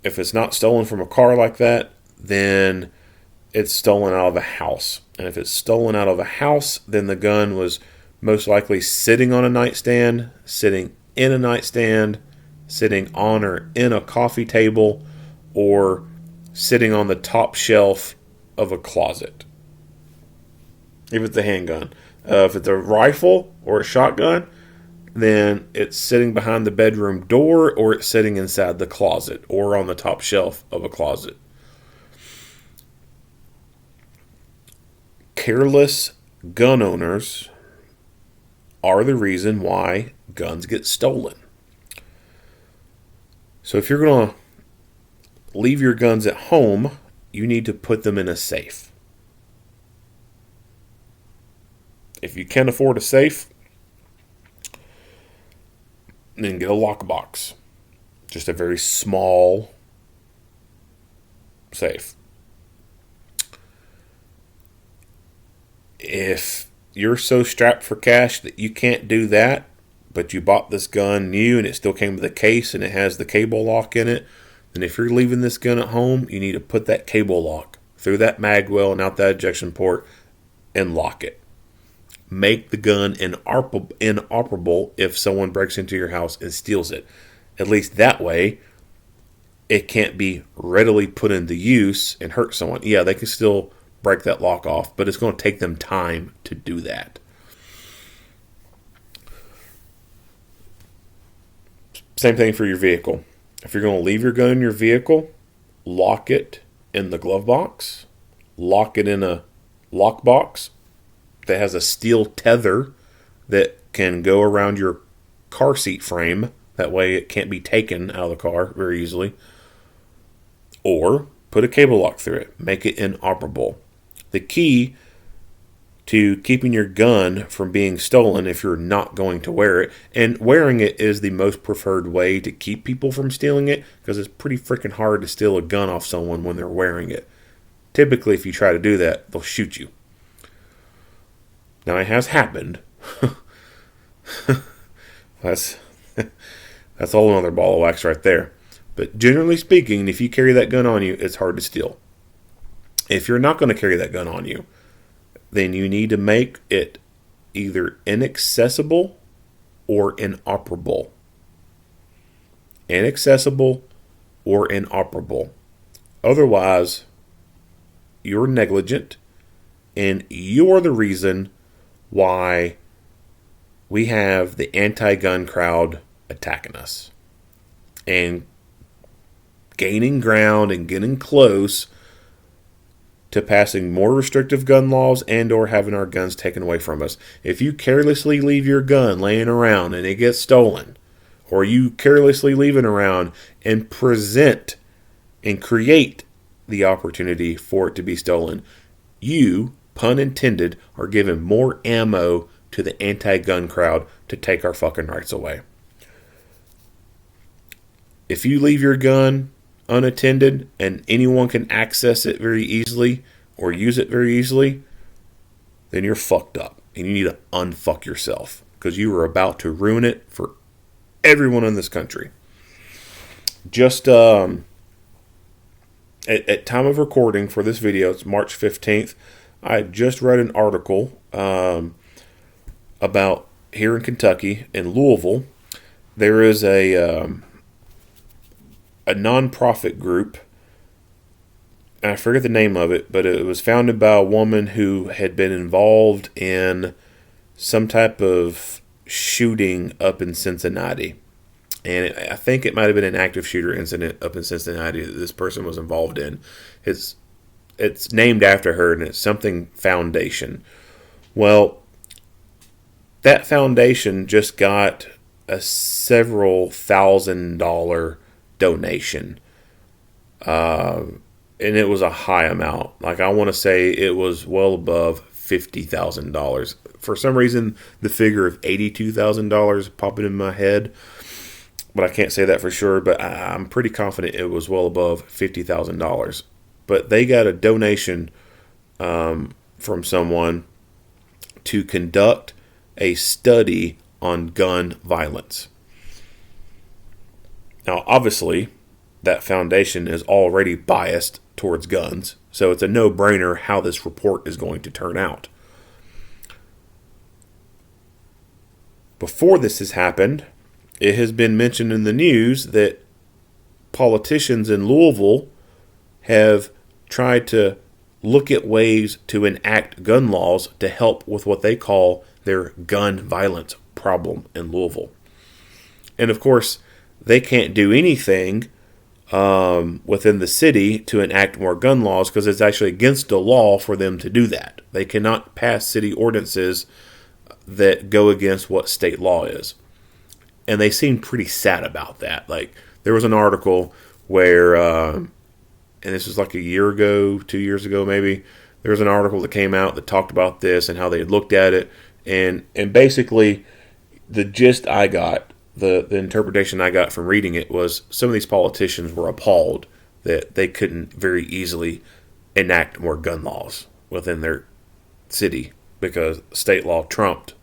if it's not stolen from a car like that, then it's stolen out of a house. And if it's stolen out of a house, then the gun was most likely sitting on a nightstand, sitting in a nightstand, sitting on or in a coffee table, or sitting on the top shelf of a closet. If it's a handgun. If it's a rifle or a shotgun, then it's sitting behind the bedroom door, or it's sitting inside the closet or on the top shelf of a closet. Careless gun owners are the reason why guns get stolen. So if you're going to leave your guns at home, you need to put them in a safe. If you can't afford a safe, then get a lockbox. Just a very small safe. If you're so strapped for cash that you can't do that, but you bought this gun new and it still came with a case and it has the cable lock in it, then if you're leaving this gun at home, you need to put that cable lock through that mag well and out that ejection port and lock it. Make the gun inoperable if someone breaks into your house and steals it. At least that way, it can't be readily put into use and hurt someone. Yeah, they can still break that lock off, but it's going to take them time to do that. Same thing for your vehicle. If you're going to leave your gun in your vehicle, lock it in the glove box. Lock it in a lock box that has a steel tether that can go around your car seat frame. That way it can't be taken out of the car very easily. Or put a cable lock through it. Make it inoperable. The key to keeping your gun from being stolen if you're not going to wear it. And wearing it is the most preferred way to keep people from stealing it, because it's pretty freaking hard to steal a gun off someone when they're wearing it. Typically, if you try to do that, they'll shoot you. Now, it has happened. That's a whole other ball of wax right there. But generally speaking, if you carry that gun on you, it's hard to steal. If you're not going to carry that gun on you, then you need to make it either inaccessible or inoperable. Inaccessible or inoperable. Otherwise, you're negligent, and you're the reason why we have the anti-gun crowd attacking us and gaining ground and getting close to passing more restrictive gun laws and or having our guns taken away from us. If you carelessly leave your gun laying around and it gets stolen, or you carelessly leave it around and present and create the opportunity for it to be stolen, you, pun intended, are giving more ammo to the anti-gun crowd to take our fucking rights away. If you leave your gun unattended and anyone can access it very easily or use it very easily, then you're fucked up and you need to unfuck yourself, because you are about to ruin it for everyone in this country. Just at time of recording for this video, it's March 15th. I just read an article about here in Kentucky, in Louisville, there is a non-profit group, and I forget the name of it, but it was founded by a woman who had been involved in some type of shooting up in Cincinnati. And I think it might have been an active shooter incident up in Cincinnati that this person was involved in. It's named after her, and it's something Foundation. Well, that foundation just got a several $1,000 donation. And it was a high amount. Like, I want to say it was well above $50,000. For some reason, the figure of $82,000 popping in my head, but I can't say that for sure. But I'm pretty confident it was well above $50,000. But they got a donation from someone to conduct a study on gun violence. Now, obviously, that foundation is already biased towards guns, so it's a no-brainer how this report is going to turn out. Before this has happened, it has been mentioned in the news that politicians in Louisville have tried to look at ways to enact gun laws to help with what they call their gun violence problem in Louisville. And of course, they can't do anything within the city to enact more gun laws, because it's actually against the law for them to do that. They cannot pass city ordinances that go against what state law is. And they seem pretty sad about that. Like, there was an article where, and this was like a year ago, 2 years ago maybe, there was an article that came out that talked about this and how they had looked at it. And basically, the gist I got, the interpretation I got from reading it was some of these politicians were appalled that they couldn't very easily enact more gun laws within their city because state law trumped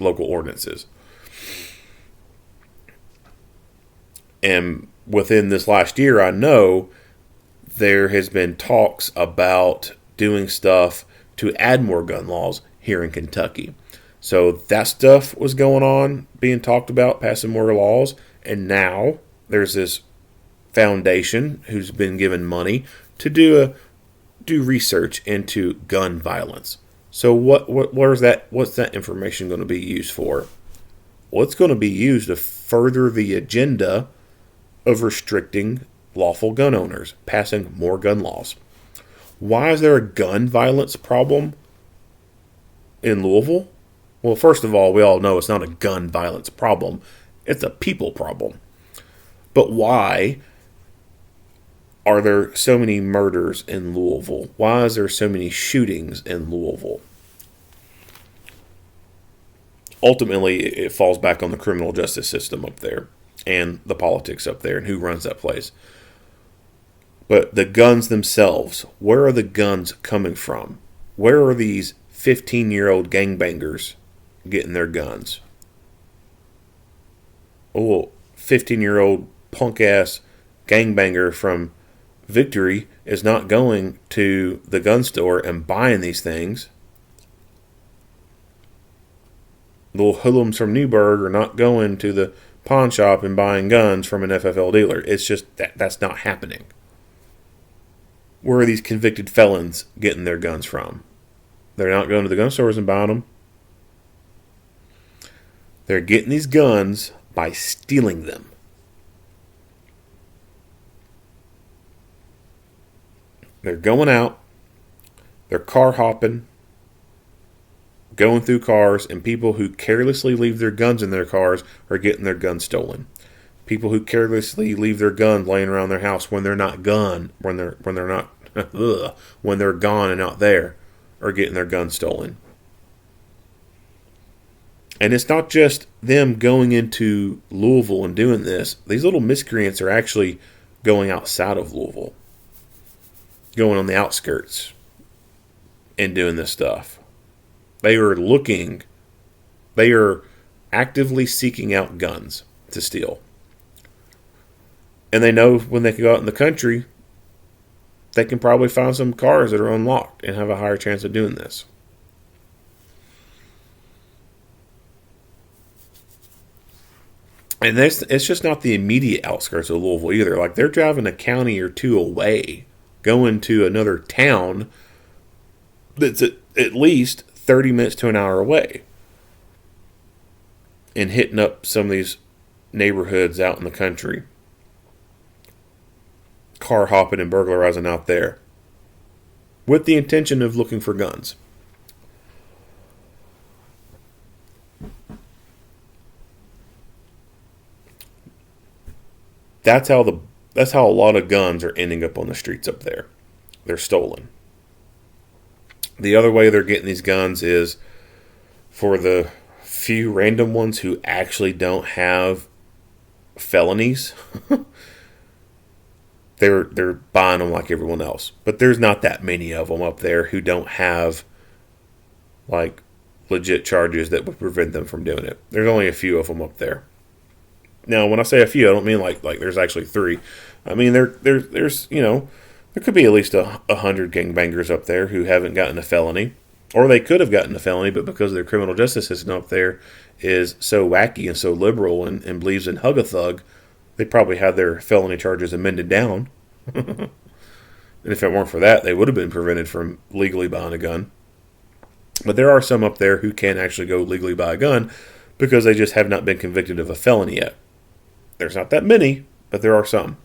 local ordinances. And within this last year, I know there has been talks about doing stuff to add more gun laws here in Kentucky. So that stuff was going on, being talked about, passing more laws. And now there's this foundation who's been given money to do research into gun violence. So what's that information going to be used for? Well, it's going to be used to further the agenda of restricting lawful gun owners, passing more gun laws. Why is there a gun violence problem in Louisville? Well, first of all, we all know it's not a gun violence problem. It's a people problem. But why are there so many murders in Louisville? Why is there so many shootings in Louisville? Ultimately, it falls back on the criminal justice system up there and the politics up there and who runs that place. But the guns themselves, where are the guns coming from? Where are these 15-year-old gangbangers getting their guns? Oh, 15-year-old punk-ass gangbanger from Victory is not going to the gun store and buying these things. Little hoodlums from Newburgh are not going to the pawn shop and buying guns from an FFL dealer. It's just that's not happening. Where are these convicted felons getting their guns from? They're not going to the gun stores and buying them. They're getting these guns by stealing them. They're going out, they're car hopping, going through cars, and people who carelessly leave their guns in their cars are getting their guns stolen. People who carelessly leave their guns laying around their house when they're not gone, when they're not when they're gone and out there, are getting their guns stolen. And it's not just them going into Louisville and doing this. These little miscreants are actually going outside of Louisville, going on the outskirts and doing this stuff. They are actively seeking out guns to steal. And they know when they can go out in the country, they can probably find some cars that are unlocked and have a higher chance of doing this. And it's just not the immediate outskirts of Louisville either. Like, they're driving a county or two away, going to another town that's at least 30 minutes to an hour away, and hitting up some of these neighborhoods out in the country, car hopping and burglarizing out there with the intention of looking for guns. That's how a lot of guns are ending up on the streets up there. They're stolen. The other way they're getting these guns is for the few random ones who actually don't have felonies. They're buying them like everyone else. But there's not that many of them up there who don't have like legit charges that would prevent them from doing it. There's only a few of them up there. Now, when I say a few, I don't mean like there's actually 3. I mean there's there could be at least 100 gangbangers up there who haven't gotten a felony, or they could have gotten a felony, but because their criminal justice system up there is so wacky and so liberal and believes in hug a thug, they probably had their felony charges amended down. And if it weren't for that, they would have been prevented from legally buying a gun. But there are some up there who can actually go legally buy a gun because they just have not been convicted of a felony yet. There's not that many, but there are some.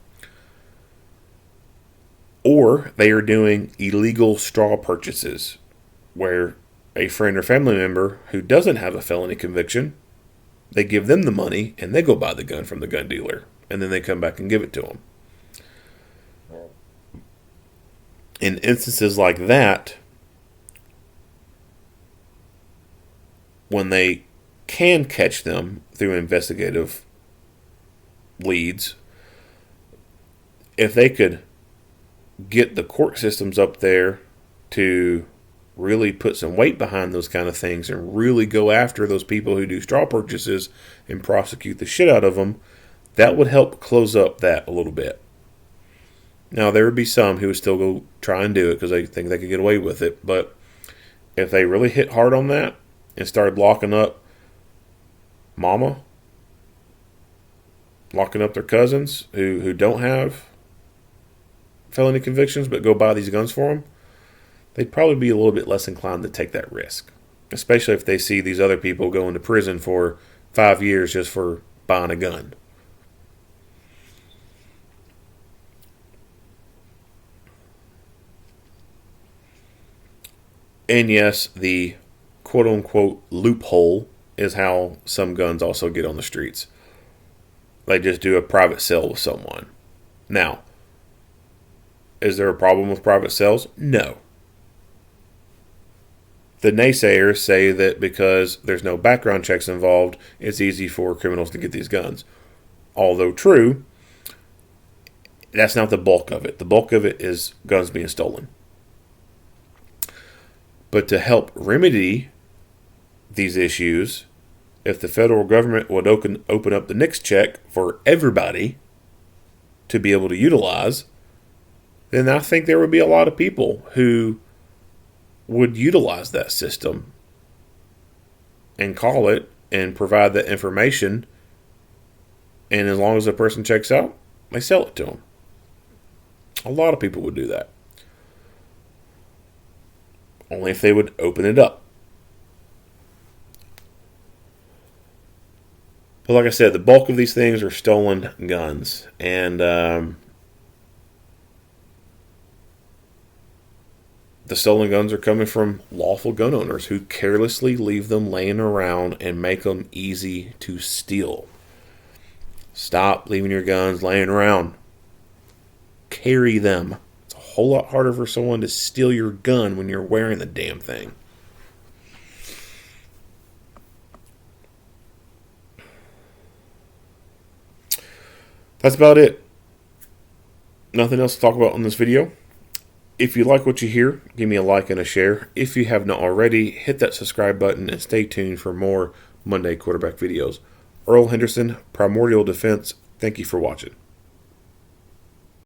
Or they are doing illegal straw purchases where a friend or family member who doesn't have a felony conviction, they give them the money and they go buy the gun from the gun dealer, and then they come back and give it to them. In instances like that, when they can catch them through investigative leads, if they could get the court systems up there to really put some weight behind those kind of things and really go after those people who do straw purchases and prosecute the shit out of them, that would help close up that a little bit. Now, there would be some who would still go try and do it because they think they could get away with it, but if they really hit hard on that and started locking up mama, locking up their cousins who don't have felony convictions but go buy these guns for them, they'd probably be a little bit less inclined to take that risk, especially if they see these other people going to prison for 5 years just for buying a gun. And yes, the quote-unquote loophole is how some guns also get on the streets. They just do a private sale with someone. Now, Is there a problem with private sales? No. The naysayers say that because there's no background checks involved, it's easy for criminals to get these guns. Although true, that's not the bulk of it. The bulk of it is guns being stolen. But to help remedy these issues, if the federal government would open up the NICS check for everybody to be able to utilize, then I think there would be a lot of people who would utilize that system and call it and provide that information. And as long as the person checks out, they sell it to them. A lot of people would do that. Only if they would open it up. But like I said, the bulk of these things are stolen guns. And the stolen guns are coming from lawful gun owners who carelessly leave them laying around and make them easy to steal. Stop leaving your guns laying around. Carry them. It's a whole lot harder for someone to steal your gun when you're wearing the damn thing. That's about it. Nothing else to talk about on this video. If you like what you hear, give me a like and a share. If you have not already, hit that subscribe button and stay tuned for more Monday quarterback videos. Earl Henderson, Primordial Defense, thank you for watching.